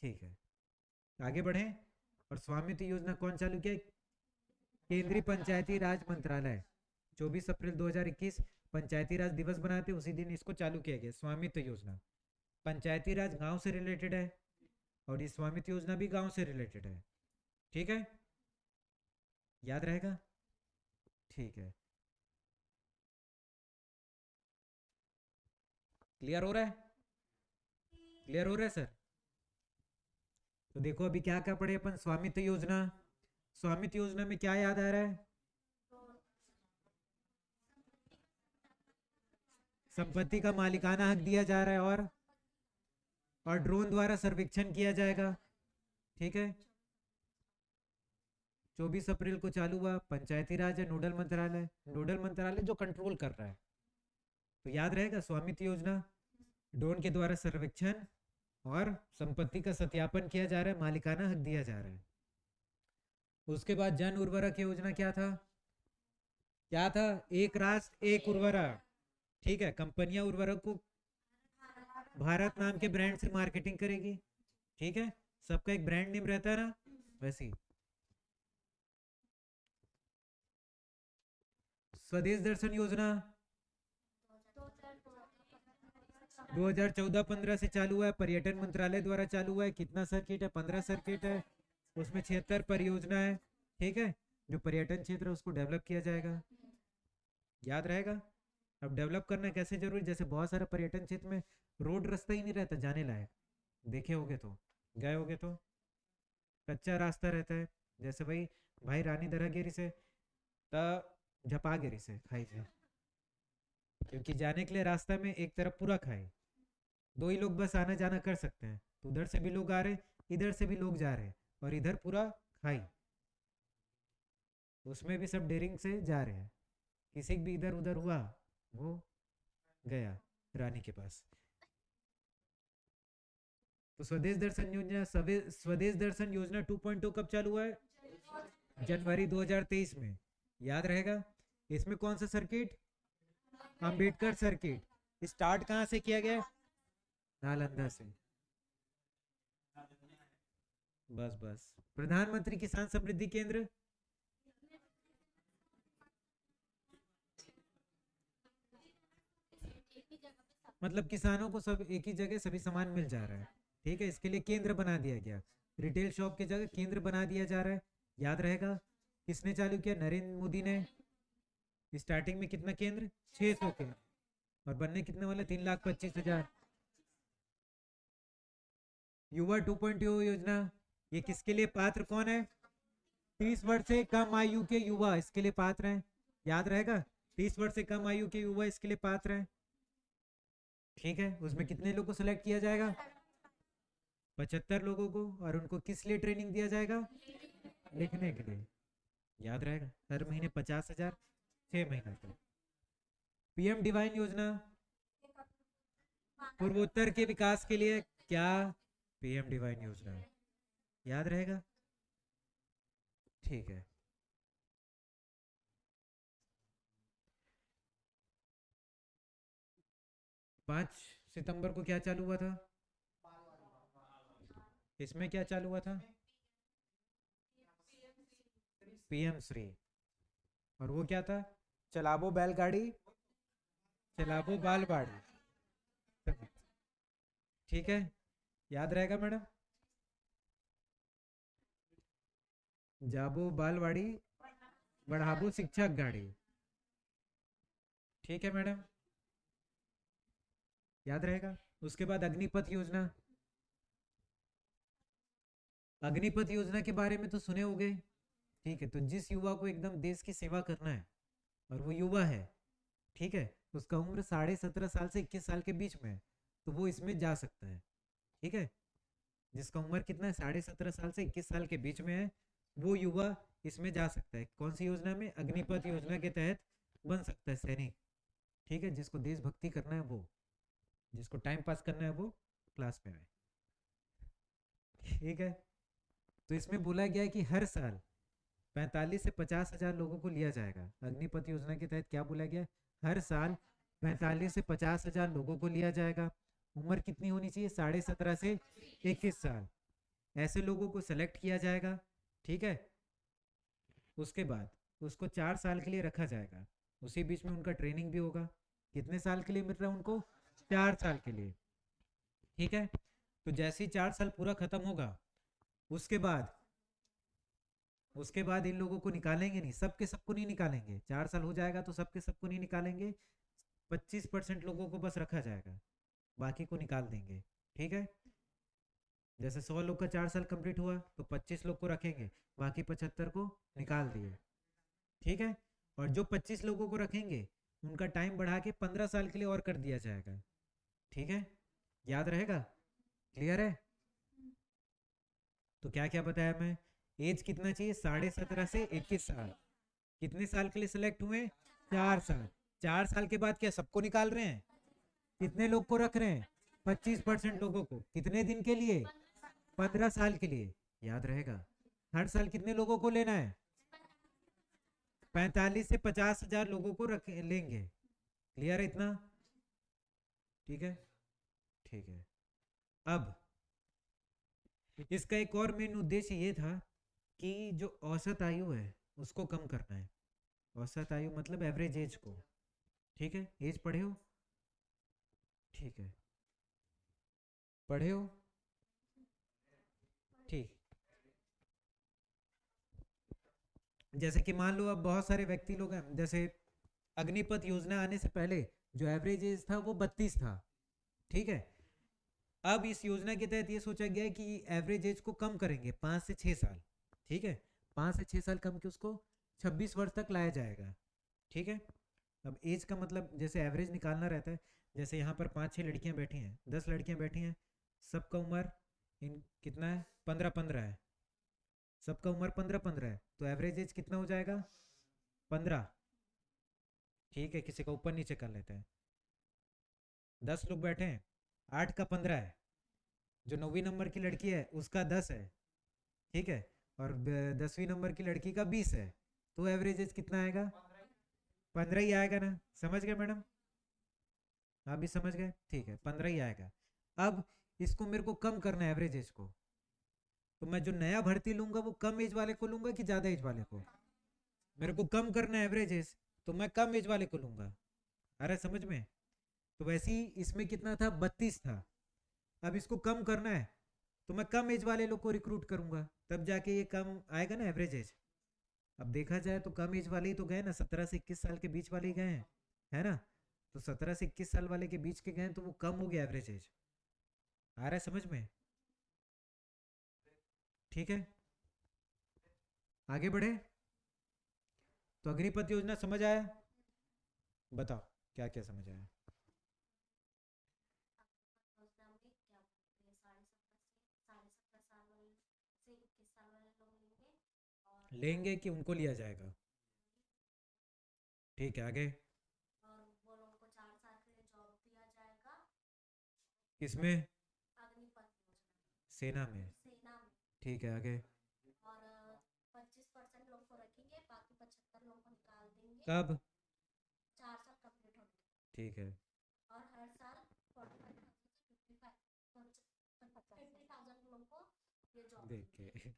ठीक है, आगे बढ़ें। और स्वामित्व योजना कौन चालू किया? केंद्रीय पंचायती राज मंत्रालय 24 अप्रैल 2021 पंचायती राज दिवस बनाते उसी दिन इसको चालू किया गया। स्वामित्व योजना, पंचायती राज गांव से रिलेटेड है और ये स्वामित्व योजना भी गांव से रिलेटेड है। ठीक है, याद रहेगा? ठीक है, क्लियर हो रहा है? क्लियर हो रहा है सर? तो देखो अभी क्या क्या पढ़े अपन। स्वामित्व योजना, स्वामित्व योजना में क्या याद आ रहा है? संपत्ति का मालिकाना हक दिया जा रहा है और ड्रोन द्वारा सर्वेक्षण किया जाएगा। ठीक है, 24 अप्रैल को चालू हुआ। पंचायती राज है, नोडल मंत्रालय, नोडल मंत्रालय जो कंट्रोल कर रहा है। तो याद रहेगा स्वामित्व योजना, ड्रोन के द्वारा सर्वेक्षण और संपत्ति का सत्यापन किया जा रहा है, मालिकाना हक दिया जा रहा है। उसके बाद जन उर्वरक योजना क्या था? क्या था? एक राष्ट्र एक उर्वरक। ठीक है, कंपनियां उर्वरक को भारत नाम के ब्रांड से मार्केटिंग करेगी। ठीक है, सबका एक ब्रांड नेम रहता है ना, वैसे ही। स्वदेश दर्शन योजना 2014-15 से चालू है, पर्यटन मंत्रालय द्वारा चालू हुआ है। कितना सर्किट है? 15 सर्किट है, उसमें 76 परियोजना है। ठीक है, जो पर्यटन क्षेत्र है उसको डेवलप किया जाएगा। याद रहेगा? अब डेवलप करना कैसे जरूरी? जैसे बहुत सारा पर्यटन क्षेत्र में रोड रास्ता ही नहीं रहता जाने लायक, देखे होगे तो, गए होगे तो, कच्चा रास्ता रहता है। जैसे भाई रानी दरहगिरी से झपागिरी से खाई से, क्योंकि जाने के लिए रास्ता में एक तरफ पूरा खाई, दो ही लोग बस आना जाना कर सकते हैं। तो उधर से भी लोग आ रहे, इधर से भी लोग जा रहे, और इधर पूरा खाई, उसमें भी सब डेरिंग से जा रहे हैं। किसी भी इधर उधर हुआ वो गया रानी के पास। तो स्वदेश दर्शन योजना, स्वदेश दर्शन योजना 2.0 कब चालू हुआ है? जनवरी 2023 में। याद रहेगा? इसमें कौन सा सर्किट? अंबेडकर सर्किट। स्टार्ट कहां से किया गया? नालंदा से। बस प्रधानमंत्री किसान समृद्धि केंद्र, मतलब किसानों को सब एक ही जगह सभी सामान मिल जा रहा है। ठीक है, इसके लिए केंद्र बना दिया गया, रिटेल शॉप की जगह केंद्र बना दिया जा रहा है। याद रहेगा? किसने चालू किया? नरेंद्र मोदी ने। स्टार्टिंग में कितना केंद्र? 600 केंद्र, और बनने कितने वाले? 3,25,000। युवा 2.0 योजना, ये किसके लिए पात्र कौन है? 30 वर्ष से कम आयु के युवा इसके लिए पात्र हैं। याद रहेगा? 30 वर्ष से कम आयु के युवा इसके लिए पात्र हैं। ठीक है, उसमें कितने लोगों को सिलेक्ट किया जाएगा? 75 लोगों को। और उनको किस लिए ट्रेनिंग दिया जाएगा? लिखने के लिए। याद रहेगा? हर महीने 50,000, 6 महीने तक। पीएम डिवाइन योजना, पूर्वोत्तर के विकास के लिए क्या? पीएम डिवाइन योजना। याद रहेगा? ठीक है, पांच सितंबर को क्या चालू हुआ था? इसमें क्या चालू हुआ था? पीएम श्री। और वो क्या था? चलाबो बैलगाड़ी, चलाबो बालगाड़ी। ठीक है, याद रहेगा मैडम? जाबो बालवाड़ी, बढ़ाबो शिक्षक गाड़ी। ठीक है मैडम, याद रहेगा? उसके बाद अग्निपथ योजना। अग्निपथ योजना के बारे में तो सुने होंगे। ठीक है, तो जिस युवा को एकदम देश की सेवा करना है और वो युवा है, ठीक है, उसका उम्र 17.5 साल से 21 साल के बीच में है, तो वो इसमें जा सकता है। ठीक है, जिसका उम्र कितना है? 17.5 साल से 21 साल के बीच में है, वो युवा इसमें जा सकता है। कौन सी योजना में? अग्निपथ योजना के तहत बन सकता है सैनिक। ठीक है, जिसको देशभक्ति करना है वो, जिसको टाइम पास करना है वो क्लास में आए। ठीक है, तो इसमें बोला गया है कि हर साल 45 से 50 हजार लोगों को लिया जाएगा। अग्निपथ योजना के तहत क्या बोला गया? हर साल 45 से 50 हजार लोगों को लिया जाएगा। उम्र कितनी होनी चाहिए? 17.5 से 21 साल। ऐसे लोगों को सेलेक्ट किया जाएगा। ठीक है, उसके बाद उसको 4 साल के लिए रखा जाएगा। उसी बीच में उनका ट्रेनिंग भी होगा। कितने साल के लिए मिल रहा है उनको? 4 साल के लिए। ठीक है, तो जैसे ही 4 साल पूरा खत्म होगा, उसके बाद इन लोगों को निकालेंगे नहीं, सबके सबको नहीं निकालेंगे। 4 साल हो जाएगा तो सबके सबको नहीं निकालेंगे, 25% लोगों को बस रखा जाएगा, बाकी को निकाल देंगे। ठीक है, जैसे 100 लोग का 4 साल कंप्लीट हुआ तो 25 लोग को रखेंगे, बाकी 75 को निकाल दिए। ठीक है, और जो 25 लोगों को रखेंगे उनका टाइम बढ़ा के 15 साल के लिए और कर दिया जाएगा। ठीक है, याद रहेगा? क्लियर है? तो क्या क्या बताया मैं? एज कितना चाहिए? 17.5 से 21 साल। कितने साल के लिए सिलेक्ट हुए? 4 साल। 4 साल के बाद क्या सबको निकाल रहे हैं? कितने लोग को रख रहे हैं? 25% लोगों को। कितने दिन के लिए? 15 साल के लिए। याद रहेगा? हर साल कितने लोगों को लेना है? 45 से 50 हजार लोगों को रख लेंगे। क्लियर है इतना? ठीक है, ठीक है। अब इसका एक और मेन उद्देश्य ये था कि जो औसत आयु है उसको कम करना है। औसत आयु मतलब एवरेज एज को। ठीक है, एज पढ़े हो? ठीक है, पढ़े हो? ठीक, जैसे कि मान लो अब बहुत सारे व्यक्ति लोग हैं, जैसे अग्निपथ योजना आने से पहले जो एवरेज एज था वो 32 था। ठीक है, अब इस योजना के तहत ये सोचा गया है कि एवरेज एज को कम करेंगे 5 से 6 साल। ठीक है, 5 से 6 साल कम के उसको 26 वर्ष तक लाया जाएगा। ठीक है, अब एज का मतलब जैसे एवरेज निकालना रहता है, जैसे यहाँ पर 5-6 लड़कियाँ बैठी हैं, 10 लड़कियाँ बैठी हैं, सबका उम्र इन कितना है? 15-15 है। सबका उम्र 15-15 है, तो एवरेज एज कितना हो जाएगा? 15। ठीक है, किसी का ऊपर नीचे कर लेते हैं। 10 लोग बैठे हैं, 8 का 15 है, जो 9वीं नंबर की लड़की है उसका 10 है। ठीक है, और 10वीं नंबर की लड़की का 20 है, तो एवरेज एज कितना आएगा? 15 ही आएगा ना? समझ गए मैडम? आप भी समझ गए? ठीक है, 15 ही आएगा। अब इसको मेरे को कम करना है एवरेज एज को, तो मैं जो नया भर्ती लूंगा वो कम एज वाले को लूंगा कि ज्यादा एज वाले को? मेरे को कम करना है एवरेज एज, तो मैं कम एज वाले को लूंगा। अरे समझ में? तो वैसे ही इसमें कितना था? 32 था। अब इसको कम करना है तो मैं कम एज वाले लोग को रिक्रूट करूंगा, तब जाके ये कम आएगा ना एवरेज एज। अब देखा जाए तो कम एज वाले ही तो गए ना, 17 से 21 साल के बीच वाले ही गए हैं, है ना? तो 17 से 21 साल वाले के बीच के गए तो वो कम हो गया एवरेज एज। आ रहा है समझ में? ठीक है, आगे बढ़े। तो अग्निपथ योजना समझ आया? बताओ क्या क्या समझ आया? लेंगे कि उनको लिया जाएगा? ठीक है, आगे। और वो लोगों को 4 साल के लिए जॉब दिया जाएगा किसमें? अग्निपथ योजना सेना में। सेना में। ठीक है, आगे। और 25% लोग को रखेंगे, बाकी 75 लोग को निकाल देंगे कब? 4 साल कंप्लीट होने के। ठीक है, और हर साल 50,000 लोग को ये जॉब देखिए।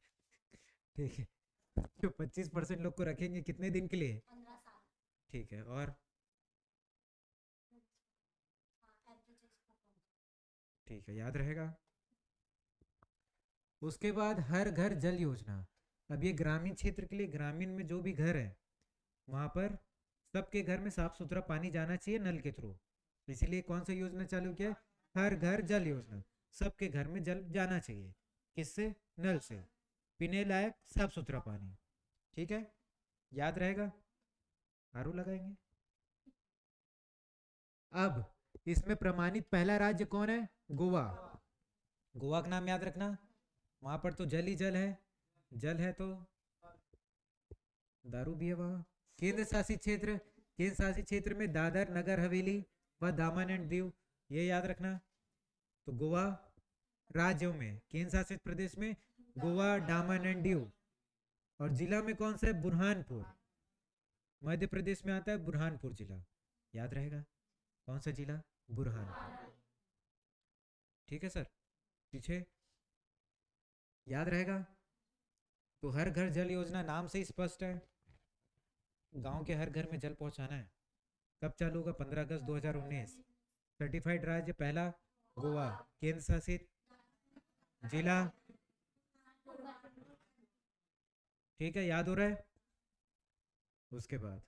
ठीक है, जो 25% लोग को रखेंगे कितने दिन के लिए? 15 साल। ठीक है, और? हाँ, एवरेज इसको कम। ठीक है, याद रहेगा। उसके बाद हर घर जल योजना। अब ये ग्रामीण क्षेत्र के लिए, ग्रामीण में जो भी घर है वहां पर सबके घर में साफ सुथरा पानी जाना चाहिए नल के थ्रू। इसीलिए कौन सा योजना चालू किया? हर घर जल योजना। सबके घर में जल जाना चाहिए। किससे? नल से, पीने लायक साफ सुथरा पानी। ठीक है, याद रहेगा? आरू लगाएंगे। अब इसमें प्रमाणित पहला राज्य कौन है? गोवा। गोवा का नाम याद रखना, वहां पर तो जल ही जल है। जल है तो दारू भी है वहाँ। केंद्र शासित क्षेत्र में दादर नगर हवेली व दामन एंड दीव, ये याद रखना। तो गोवा राज्यों में, केंद्र शासित प्रदेश में गोवा, दामन एंड दीव। और जिला में कौन सा है? बुरहानपुर। मध्य प्रदेश में आता है बुरहानपुर जिला, याद रहेगा। कौन सा जिला? बुरहानपुर। ठीक है सर, पीछे याद रहेगा। तो हर घर जल योजना नाम से ही स्पष्ट है, गांव के हर घर में जल पहुंचाना है। कब चालू होगा? 15 अगस्त 2019। सर्टिफाइड राज्य पहला गोवा, केंद्र शासित जिला, ठीक है, याद हो रहा है। उसके बाद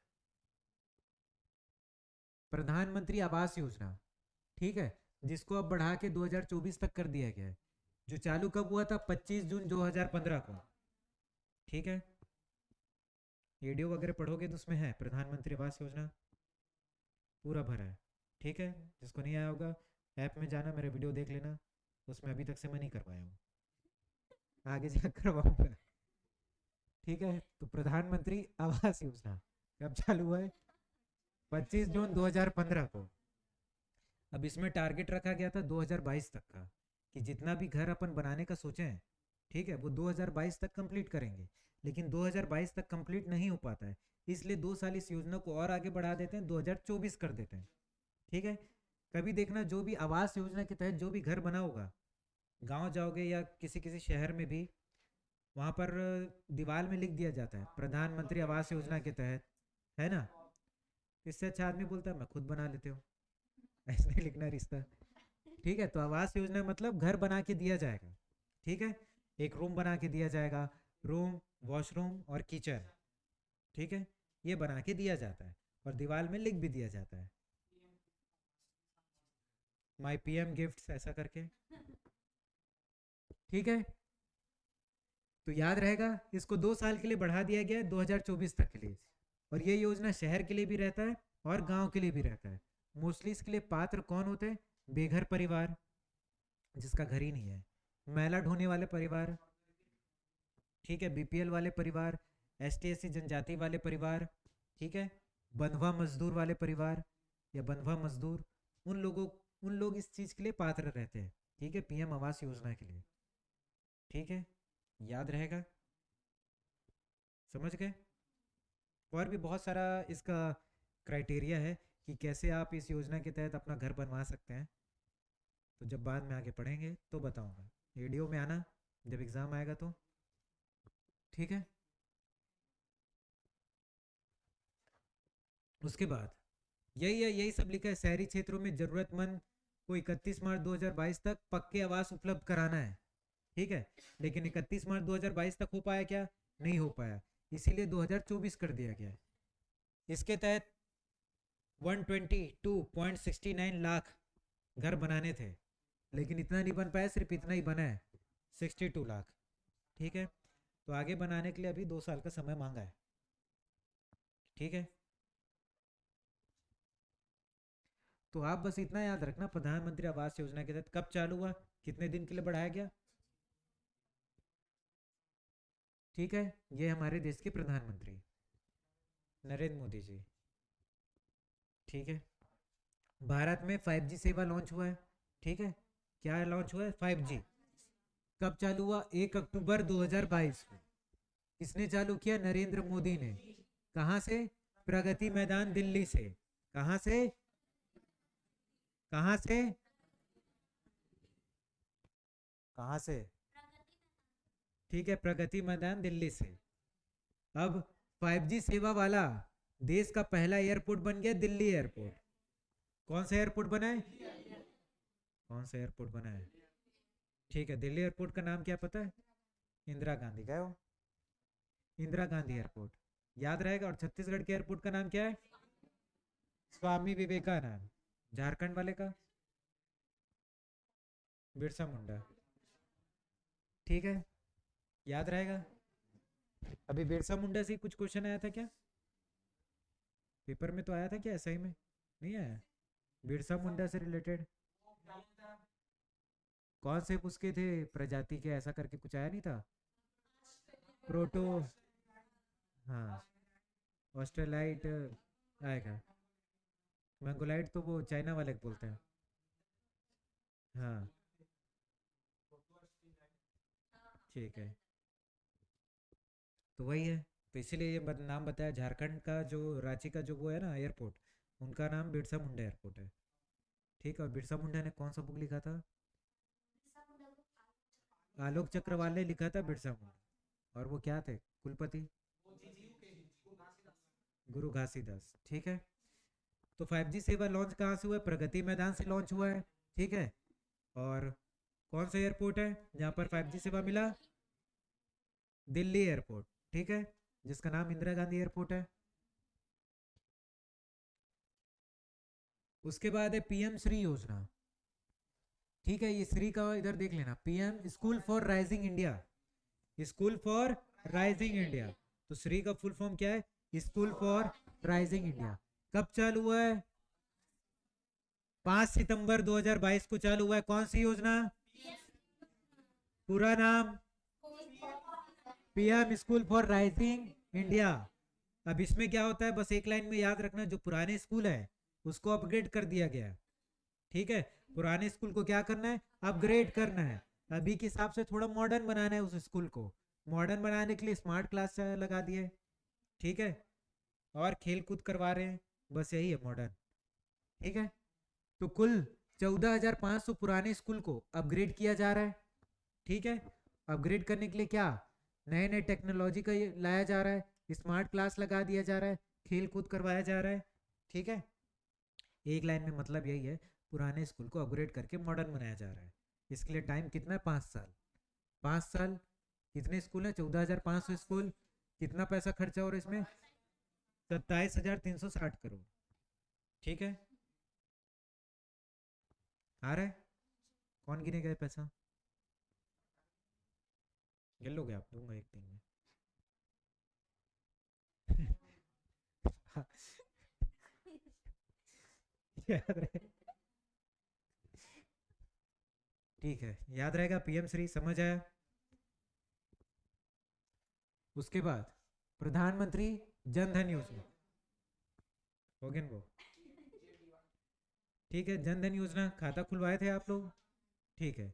प्रधानमंत्री आवास योजना, ठीक है, जिसको अब बढ़ा के 2024 तक कर दिया गया है। जो चालू कब हुआ था? 25 जून 2015 को। ठीक है, वीडियो वगैरह पढ़ोगे तो उसमें है प्रधानमंत्री आवास योजना पूरा भरा है। ठीक है, जिसको नहीं आया होगा ऐप में जाना, मेरे वीडियो देख लेना, उसमें अभी तक से मैं नहीं करवाया हूँ, आगे जा करवाऊंगा। ठीक है, तो प्रधानमंत्री आवास योजना कब चालू हुआ है? 25 जून 2015 को। अब इसमें टारगेट रखा गया था 2022 तक का, कि जितना भी घर अपन बनाने का सोचे हैं, ठीक है, वो 2022 तक कंप्लीट करेंगे। लेकिन 2022 तक कंप्लीट नहीं हो पाता है, इसलिए 2 साल इस योजना को और आगे बढ़ा देते हैं, 2024 कर देते हैं। ठीक है, कभी देखना जो भी आवास योजना के तहत जो भी घर बना होगा, गांव जाओगे या किसी किसी शहर में भी, वहाँ पर दीवार में लिख दिया जाता है प्रधानमंत्री आवास योजना के तहत, है ना। इससे अच्छा आदमी बोलता है मैं खुद बना लेते हूँ, ऐसे नहीं लिखना रिश्ता। ठीक है, तो आवास योजना मतलब घर बना के दिया जाएगा। ठीक है, एक रूम बना के दिया जाएगा, रूम, वॉशरूम और किचन, ठीक है, ये बना के दिया जाता है और दीवार में लिख भी दिया जाता है माई पीएम गिफ्ट्स ऐसा करके। ठीक है, तो याद रहेगा, इसको 2 साल के लिए बढ़ा दिया गया है 2024 तक के लिए। और ये योजना शहर के लिए भी रहता है और गांव के लिए भी रहता है। मोस्टली इसके लिए पात्र कौन होते हैं? बेघर परिवार, जिसका घर ही नहीं है, मैला ढोने वाले परिवार, ठीक है, बीपीएल वाले परिवार, एसटी एससी जनजाति वाले परिवार, ठीक है, बंधुआ मजदूर वाले परिवार या बंधुआ मजदूर, उन लोग इस चीज के लिए पात्र रहते हैं। ठीक है, पीएम आवास योजना के लिए। ठीक है, याद रहेगा, समझ गए। और भी बहुत सारा इसका क्राइटेरिया है कि कैसे आप इस योजना के तहत अपना घर बनवा सकते हैं, तो जब बाद में आगे पढ़ेंगे तो बताऊंगा। वीडियो में आना जब एग्ज़ाम आएगा तो। ठीक है, उसके बाद यही सब लिखा है, शहरी क्षेत्रों में जरूरतमंद को 31 मार्च 2022 तक पक्के आवास उपलब्ध कराना है। ठीक है, लेकिन 31 मार्च 2022 तक हो पाया क्या? नहीं हो पाया, इसीलिए 2024 कर दिया गया है। इसके तहत 122.69 लाख घर बनाने थे, लेकिन इतना नहीं बन पाया, सिर्फ इतना ही बना है 62 लाख। ठीक है, तो आगे बनाने के लिए अभी 2 साल का समय मांगा है। ठीक है, तो आप बस इतना याद रखना, प्रधानमंत्री आवास योजना के तहत कब चालू हुआ, कितने दिन के लिए बढ़ाया गया। ठीक है, ये हमारे देश के प्रधानमंत्री नरेंद्र मोदी जी। ठीक है, भारत में 5G सेवा लॉन्च हुआ है। ठीक है, क्या लॉन्च हुआ है? 5G। कब चालू हुआ? 1 अक्टूबर 2022 को। किसने चालू किया? नरेंद्र मोदी ने। कहां से? प्रगति मैदान दिल्ली से। कहां से? कहां से? कहां से? ठीक है, प्रगति मैदान दिल्ली से। अब 5G सेवा वाला देश का पहला एयरपोर्ट बन गया दिल्ली एयरपोर्ट। कौन सा एयरपोर्ट बना है? कौन सा एयरपोर्ट बना है? ठीक है, दिल्ली एयरपोर्ट का नाम क्या पता है? इंदिरा गांधी। गए हो? इंदिरा गांधी एयरपोर्ट याद रहेगा। और छत्तीसगढ़ के एयरपोर्ट का नाम क्या है? स्वामी विवेकानंद। झारखंड वाले का बिरसा मुंडा। ठीक है, याद रहेगा। अभी बिरसा मुंडा से कुछ क्वेश्चन आया था क्या? पेपर में तो आया था क्या? सही में नहीं आया? बिरसा मुंडा से रिलेटेड कौन से उसके थे प्रजाति के, ऐसा करके कुछ आया नहीं था? प्रोटो, हाँ, ऑस्ट्रेलाइट आएगा। मंगोलाइट तो वो चाइना वाले को बोलते हैं। हाँ ठीक है, तो वही है। तो इसीलिए ये नाम बताया। झारखंड का जो रांची का जो वो है ना एयरपोर्ट, उनका नाम बिरसा मुंडा एयरपोर्ट है। ठीक है, और बिरसा मुंडा ने कौन सा बुक लिखा था? आलोक चक्रवाल ने लिखा था बिरसा मुंडा। और वो क्या थे? कुलपति गुरु घासीदास। ठीक है, तो 5G सेवा लॉन्च कहाँ से हुआ है? प्रगति मैदान से लॉन्च हुआ है। ठीक है, और कौन सा एयरपोर्ट है जहाँ पर 5G सेवा मिला? दिल्ली एयरपोर्ट। ठीक है, जिसका नाम इंदिरा गांधी एयरपोर्ट है। उसके बाद है पीएम श्री योजना। ठीक है, ये श्री का इधर देख लेना, PM school for rising India. School for rising India, तो श्री का फुल फॉर्म क्या है? School for rising India. कब चालू हुआ है? 5 सितंबर 2022 को चालू हुआ है। कौन सी योजना? पूरा नाम? PM school for rising India. अब इसमें क्या होता है, बस एक लाइन में याद रखना, जो पुराने स्कूल है उसको अपग्रेड कर दिया गया। ठीक है, पुराने स्कूल को क्या करना है? अपग्रेड करना है। अभी के हिसाब से थोड़ा मॉडर्न बनाना है उस स्कूल को। मॉडर्न बनाने के लिए स्मार्ट क्लास लगा दिए। ठीक है, और खेल कूद करवा रहे हैं, बस यही है मॉडर्न। ठीक है, तो कुल 14,500 पुराने स्कूल को अपग्रेड किया जा रहा है। ठीक है, अपग्रेड करने के लिए क्या नए नए टेक्नोलॉजी का ये लाया जा रहा है, स्मार्ट क्लास लगा दिया जा रहा है, खेल कूद करवाया जा रहा है। ठीक है, एक लाइन में मतलब यही है, पुराने स्कूल को अपग्रेड करके मॉडर्न बनाया जा रहा है। इसके लिए टाइम कितना है? 5 साल। 5 साल। कितने स्कूल हैं? 14,500 स्कूल। कितना पैसा खर्चा हो रहा है इसमें? 27,360 करोड़। ठीक है, आ रहा है? कौन गिनेगा ये पैसा? गिन लोगे आप? दूंगा एक दिन में। याद रहे। ठीक है, याद रहेगा। पीएम श्री समझ आया। उसके बाद प्रधानमंत्री जन धन योजना हो गया वो। ठीक है, जन धन योजना खाता खुलवाए थे आप लोग। ठीक है,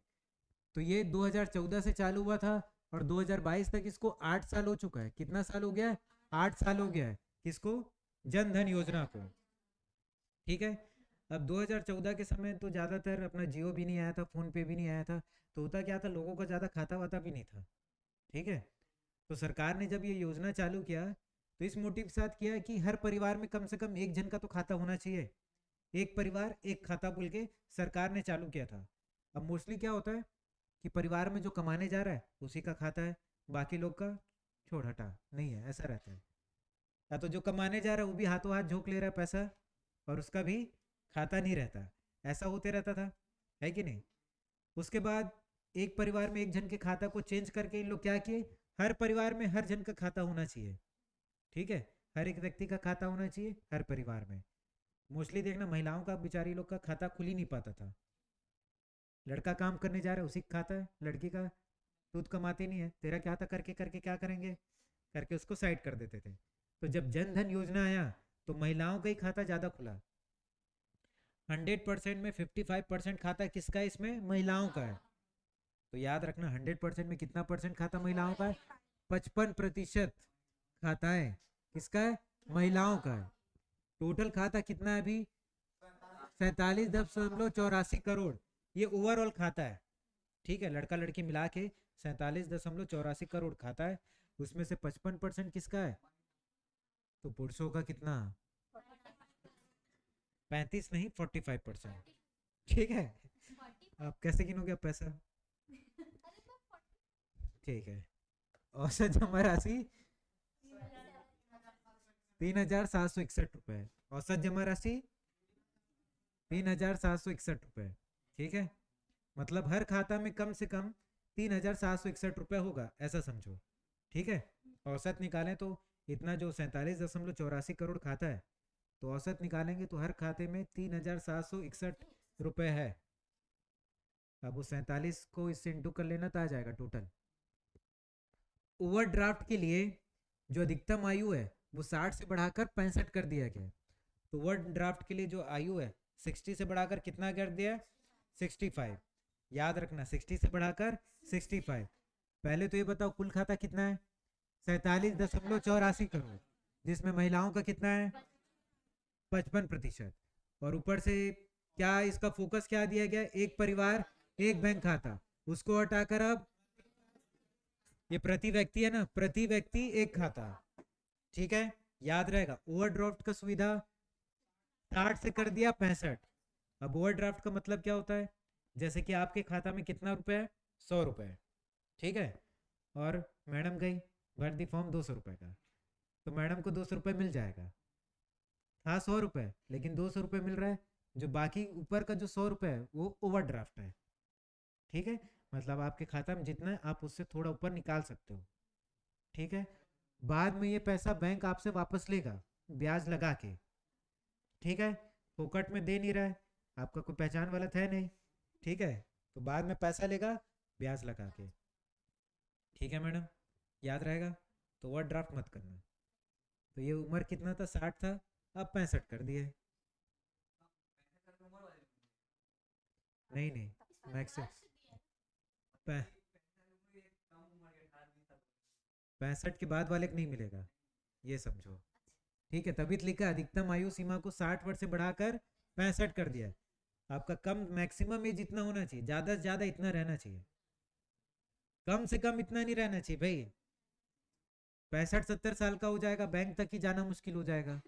तो ये 2014 से चालू हुआ था और 2022 तक इसको 8 साल हो चुका है। कितना साल हो गया है? 8 साल हो गया है। किसको? जन धन योजना को। ठीक है, अब 2014 के समय तो ज़्यादातर अपना जियो भी नहीं आया था, फ़ोन पे भी नहीं आया था, तो होता क्या था, लोगों का ज़्यादा खाता वाता भी नहीं था। ठीक है, तो सरकार ने जब ये योजना चालू किया तो इस मोटिव के साथ किया कि हर परिवार में कम से कम एक जन का तो खाता होना चाहिए। एक परिवार एक खाता बोल के सरकार ने चालू किया था। अब मोस्टली क्या होता है कि परिवार में जो कमाने जा रहा है उसी का खाता है, बाकी लोग का छोड़ हटा नहीं है, ऐसा रहता है। या तो जो कमाने जा रहा है वो भी हाथों हाथ झोंक ले रहा है पैसा और उसका भी खाता नहीं रहता। ऐसा होते रहता था, है कि नहीं? उसके बाद एक परिवार में एक जन के खाता को चेंज करके इन लोग क्या किए, हर परिवार में हर जन का खाता होना चाहिए। ठीक है, हर एक व्यक्ति का खाता होना चाहिए हर परिवार में। मोस्टली देखना महिलाओं का बेचारी लोग का खाता खुल ही नहीं पाता था। लड़का काम करने जा रहा है उसी का खाता है, लड़की का दूध कमाते नहीं है, तेरा क्या था करके करके क्या करेंगे करके उसको साइड कर देते थे। तो जब जन धन योजना आया तो महिलाओं का ही खाता ज़्यादा खुला। 100% में 55% खाता किसका है? इसमें महिलाओं का है। तो याद रखना 100% में कितना परसेंट खाता महिलाओं का है? 55% खाता है किसका है? महिलाओं का है। टोटल खाता कितना है अभी? 47.84 करोड़। ये ओवरऑल खाता है। ठीक है, लड़का लड़की मिला के 47.84 करोड़ खाता है। उसमें से 55% किसका है? तो पुरुषों का कितना? 35 नहीं, 45%। ठीक है, आप कैसे गिनोगे अब पैसा? ठीक है, औसत जमा राशि 3,761 रुपए। औसत जमा राशि 3,761 रुपए। ठीक है, मतलब हर खाता में कम से कम 3,761 रुपए होगा, ऐसा समझो। ठीक है, औसत निकालें तो इतना जो 47.84 करोड़ खाता है, तो औसत निकालेंगे तो हर खाते में 3,761 रुपए है। अब वो 47 को इससे इंटू कर लेना तो आ जाएगा टोटल। ओवरड्राफ्ट के लिए जो अधिकतम आयु है वो 60 से बढ़ाकर 65 कर दिया गया है। तो ओवरड्राफ्ट के लिए जो आयु है 60 से बढ़ाकर कितना कर दिया है? 65। याद रखना 60 से बढ़ाकर 65। पहले तो ये बताओ कुल खाता कितना है? 47.84 करोड़, जिसमें महिलाओं का कितना है? 55%। और ऊपर से क्या इसका फोकस क्या दिया गया? एक परिवार एक बैंक खाता। उसको हटाकर अब ये प्रति व्यक्ति है ना, प्रति व्यक्ति एक खाता। ठीक है, याद रहेगा। ओवरड्राफ्ट का सुविधा 60 से कर दिया 65। अब ओवरड्राफ्ट का मतलब क्या होता है? जैसे कि आपके खाता में कितना रुपए है? 100 रुपए। ठीक है, और मैडम गई भर दी फॉर्म 200 रुपए का, तो मैडम को 200 रुपए मिल जाएगा। था 100 रुपए, लेकिन 200 रुपए मिल रहा है। जो बाकी ऊपर का जो 100 रुपए है वो ओवरड्राफ्ट है। ठीक है, मतलब आपके खाता में जितना है आप उससे थोड़ा ऊपर निकाल सकते हो। ठीक है, बाद में ये पैसा बैंक आपसे वापस लेगा ब्याज लगा के। ठीक है, फोकट में दे नहीं रहा है, आपका कोई पहचान वाला था नहीं। ठीक है, तो बाद में पैसा लेगा ब्याज लगा के। ठीक है मैडम, याद रहेगा। तो ओवरड्राफ्ट मत करना। तो ये उम्र कितना था? 60 था, अब 65 कर दिए। नहीं नहीं, मैक्सिमम 65 के बाद वाले को नहीं मिलेगा, ये समझो। ठीक है, तभी तो लिखा अधिकतम आयु सीमा को 60 वर्ष से बढ़ाकर 65 कर दिया। आपका कम मैक्सिमम एज इतना होना चाहिए, ज्यादा से ज्यादा इतना रहना चाहिए, कम से कम इतना नहीं रहना चाहिए भाई। 65-70 साल का हो जाएगा, बैंक तक ही जाना मुश्किल हो जाएगा।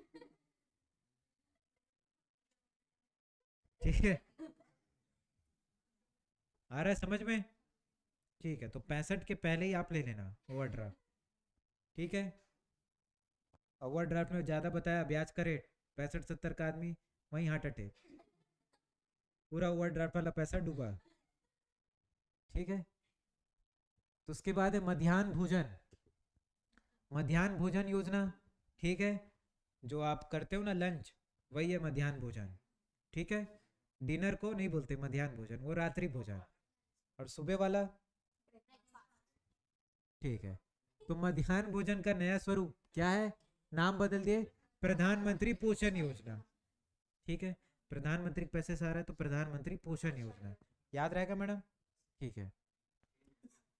ठीक है, आ रहा है समझ में? ठीक है, तो 65 के पहले ही आप ले लेना ओवरड्राफ्ट। ठीक है, ओवरड्राफ्ट में ज्यादा बताया ब्याज का रेट 65-70 का आदमी वहीं हार्ट अटैक, पूरा ओवरड्राफ्ट वाला पैसा डूबा। ठीक है, तो उसके बाद है मध्याह्न भोजन। मध्याह्न भोजन योजना। ठीक है, जो आप करते हो ना लंच, वही है मध्याह्न भोजन। ठीक है, डिनर को नहीं बोलते मध्याह्न भोजन, वो रात्रि भोजन। और सुबह वाला ठीक है। तो मध्याह्न भोजन का नया स्वरूप क्या है? नाम बदल दिए, प्रधानमंत्री पोषण योजना। ठीक है, प्रधानमंत्री के पैसे से आ रहा है तो प्रधानमंत्री पोषण योजना, याद रहेगा मैडम? ठीक है,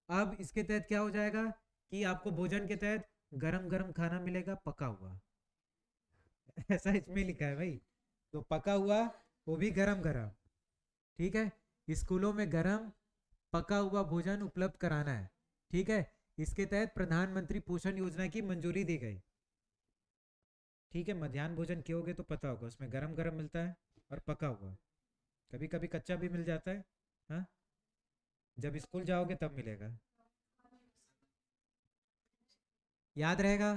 अब इसके तहत क्या हो जाएगा कि आपको भोजन के तहत गरम गरम खाना मिलेगा, पका हुआ। ऐसा इसमें लिखा है भाई, तो पका हुआ वो भी गरम गरम। ठीक है, स्कूलों में गरम पका हुआ भोजन उपलब्ध कराना है। ठीक है, इसके तहत प्रधानमंत्री पोषण योजना की मंजूरी दी गई। ठीक है, मध्याह्न भोजन कियोगे तो पता होगा, उसमें गरम गरम मिलता है और पका हुआ, कभी कभी कच्चा भी मिल जाता है। हाँ, जब स्कूल जाओगे तब मिलेगा, याद रहेगा?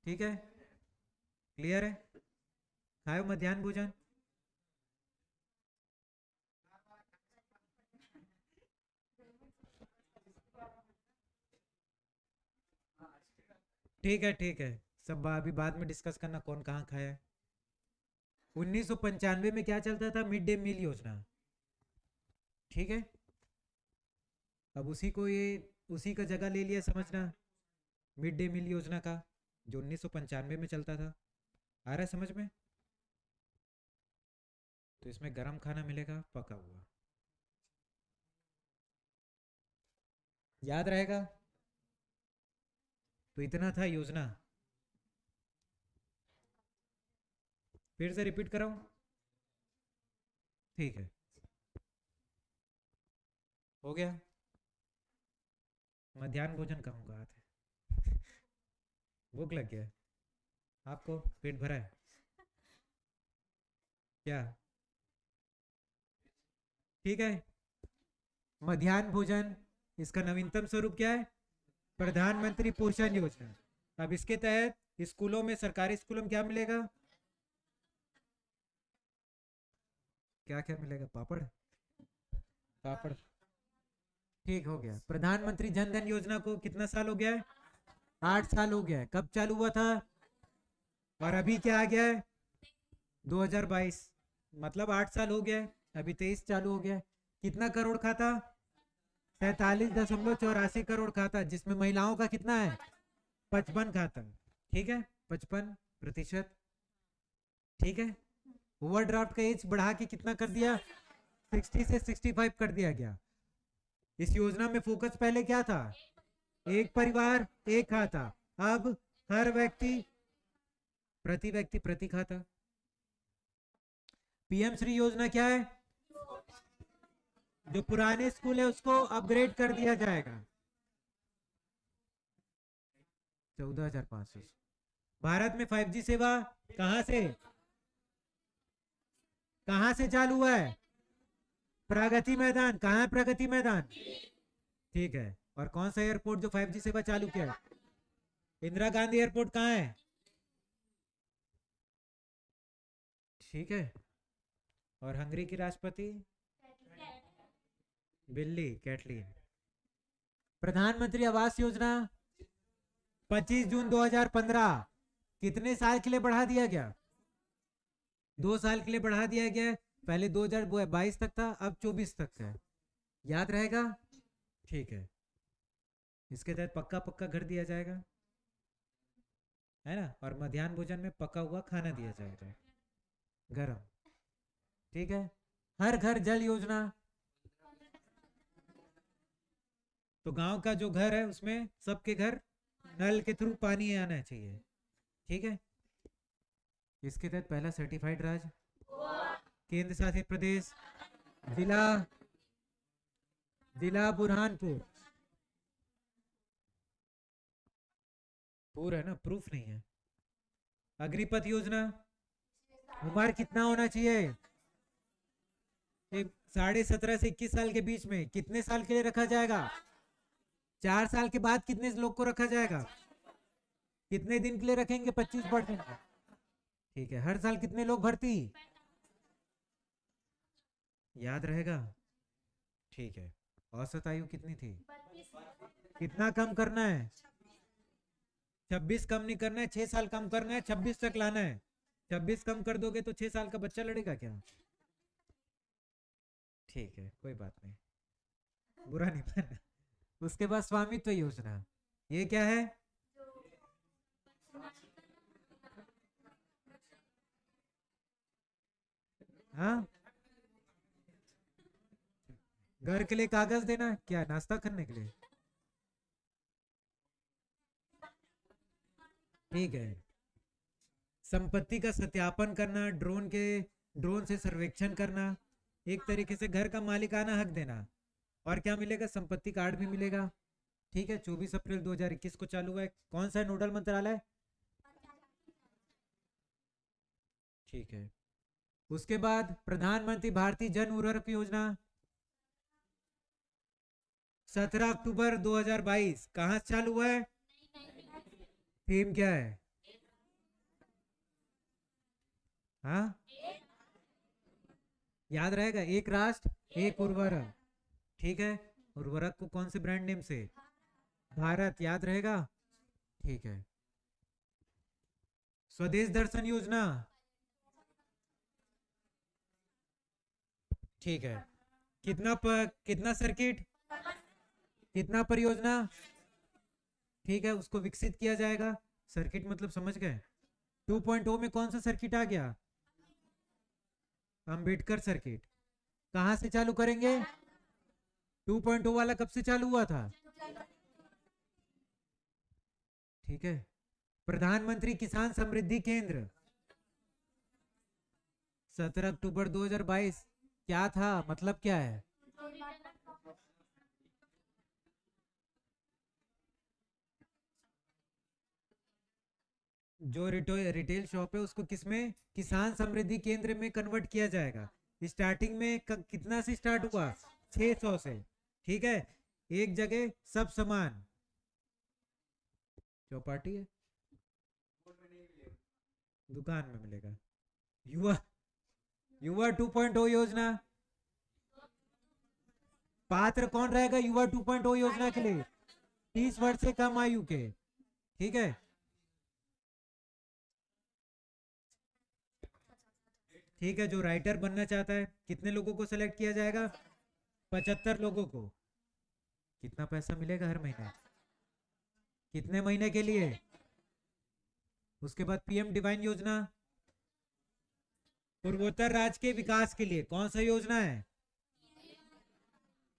ठीक है, क्लियर है? खाओ मध्याह्न भोजन। ठीक है, सब अभी बाद में डिस्कस करना कौन कहाँ खाया है। 1995 में क्या चलता था? मिड डे मील योजना। ठीक है, अब उसी को ये उसी का जगह ले लिया, समझना, मिड डे मील योजना का, जो 1995 में चलता था। आ रहा है समझ में? तो इसमें गरम खाना मिलेगा, पका हुआ, याद रहेगा? तो इतना था योजना। फिर से रिपीट कराऊं? ठीक है, हो गया। मध्याह्न भोजन कहूँगा आज। भूख लग गया आपको? पेट भरा है क्या? ठीक है, मध्याह्न भोजन, इसका नवीनतम स्वरूप क्या है? प्रधानमंत्री पोषण योजना। अब इसके तहत स्कूलों में, सरकारी स्कूलों में क्या मिलेगा? क्या क्या मिलेगा? पापड़, पापड़। ठीक हो गया। प्रधानमंत्री जन धन योजना को कितना साल हो गया है? 8 साल हो गया है। कब चालू हुआ था? और अभी क्या आ गया है? 2022, मतलब 8 साल हो गया है, अभी 23 चालू हो गया है। कितना करोड़ खाता? 47.84 करोड़ खाता, जिसमें महिलाओं का कितना है? 55 खाता। ठीक है, 55%। ठीक है, ओवरड्राफ्ट का एज बढ़ा के कितना कर दिया, 60 से 65 कर दिया गया। इस योजना में फोकस पहले क्या था, एक परिवार एक खाता, अब हर व्यक्ति प्रति खाता। पीएम श्री योजना क्या है, जो पुराने स्कूल है उसको अपग्रेड कर दिया जाएगा। 14,500। भारत में 5G सेवा कहां से चालू हुआ है, प्रगति मैदान। कहां है प्रगति मैदान, ठीक है। और कौन सा एयरपोर्ट जो 5G सेवा चालू किया है, इंदिरा गांधी एयरपोर्ट कहां है, ठीक है। और हंगरी की राष्ट्रपति बिल्ली कैटलीन। प्रधानमंत्री आवास योजना 25 जून 2015 कितने साल के लिए बढ़ा दिया गया, 2 साल के लिए बढ़ा दिया गया। पहले 2022 तक था, अब 24 तक है, याद रहेगा, ठीक है। इसके तहत पक्का घर दिया जाएगा, है ना। और मध्याह्न भोजन में पका हुआ खाना दिया जाएगा, गरम, ठीक है। हर घर जल योजना, तो गांव का जो घर है उसमें सबके घर नल के थ्रू पानी आना चाहिए, ठीक है। इसके तहत पहला सर्टिफाइड राज्य, केंद्र शासित प्रदेश, जिला बुरहानपुर। पूरा है ना, प्रूफ नहीं है। अग्निपथ योजना, उम्र कितना होना चाहिए, 17.5 से 21 साल के बीच में। कितने साल के लिए रखा जाएगा, 4 साल के बाद कितने लोग को रखा जाएगा, कितने दिन के लिए रखेंगे, 25%, ठीक है। हर साल कितने लोग भर्ती, याद रहेगा, ठीक है। औसत आयु कितनी थी, कितना कम करना है, 26 कम नहीं करना है, 6 साल कम करना है, 26 तक लाना है। 26 कम कर दोगे तो 6 साल का बच्चा लड़ेगा क्या, ठीक है, कोई बात नहीं, बुरा नहीं मानना। उसके बाद स्वामित्व योजना, ये क्या है, हाँ, घर के लिए कागज देना, क्या नाश्ता करने के लिए, ठीक है। संपत्ति का सत्यापन करना, ड्रोन से सर्वेक्षण करना, एक तरीके से घर का मालिकाना हक देना। और क्या मिलेगा, संपत्ति कार्ड भी मिलेगा, ठीक है। 24 अप्रैल 2021 को चालू हुआ है। कौन सा नोडल मंत्रालय, ठीक है। उसके बाद प्रधानमंत्री भारतीय जन उर्वरक योजना, 17 अक्टूबर 2022 कहां से चालू हुआ है, थीम क्या है, हाँ, याद रहेगा, एक राष्ट्र एक उर्वरक, ठीक है। उर्वरक को कौन से ब्रांड नेम से, भारत, याद रहेगा, ठीक है। स्वदेश दर्शन योजना, ठीक है। कितना सर्किट, कितना परियोजना, ठीक है, उसको विकसित किया जाएगा। सर्किट मतलब समझ गए। 2.0 में कौन सा सर्किट आ गया, अंबेडकर सर्किट। कहां से चालू करेंगे, 2.0 वाला कब से चालू हुआ था, ठीक है। प्रधानमंत्री किसान समृद्धि केंद्र, 17 अक्टूबर 2022 क्या था, मतलब क्या है, जो रिटेल शॉप है उसको किसमें, किसान समृद्धि केंद्र में कन्वर्ट किया जाएगा। स्टार्टिंग में कितना से स्टार्ट हुआ, 600 से, ठीक है। एक जगह सब समान, चौपाटी है, दुकान में मिलेगा। युवा 2.0 योजना, पात्र कौन रहेगा युवा 2.0 योजना के लिए, 30 वर्ष से कम आयु के, ठीक है। ठीक है, जो राइटर बनना चाहता है, कितने लोगों को सेलेक्ट किया जाएगा, 75 लोगों को। कितना पैसा मिलेगा हर महीने, कितने महीने के लिए, उसके बाद पीएम डिवाइन योजना, पूर्वोत्तर राज्य के विकास के लिए कौन सा योजना है?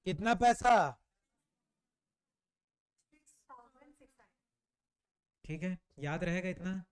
कितना पैसा? ठीक है, याद रहेगा इतना।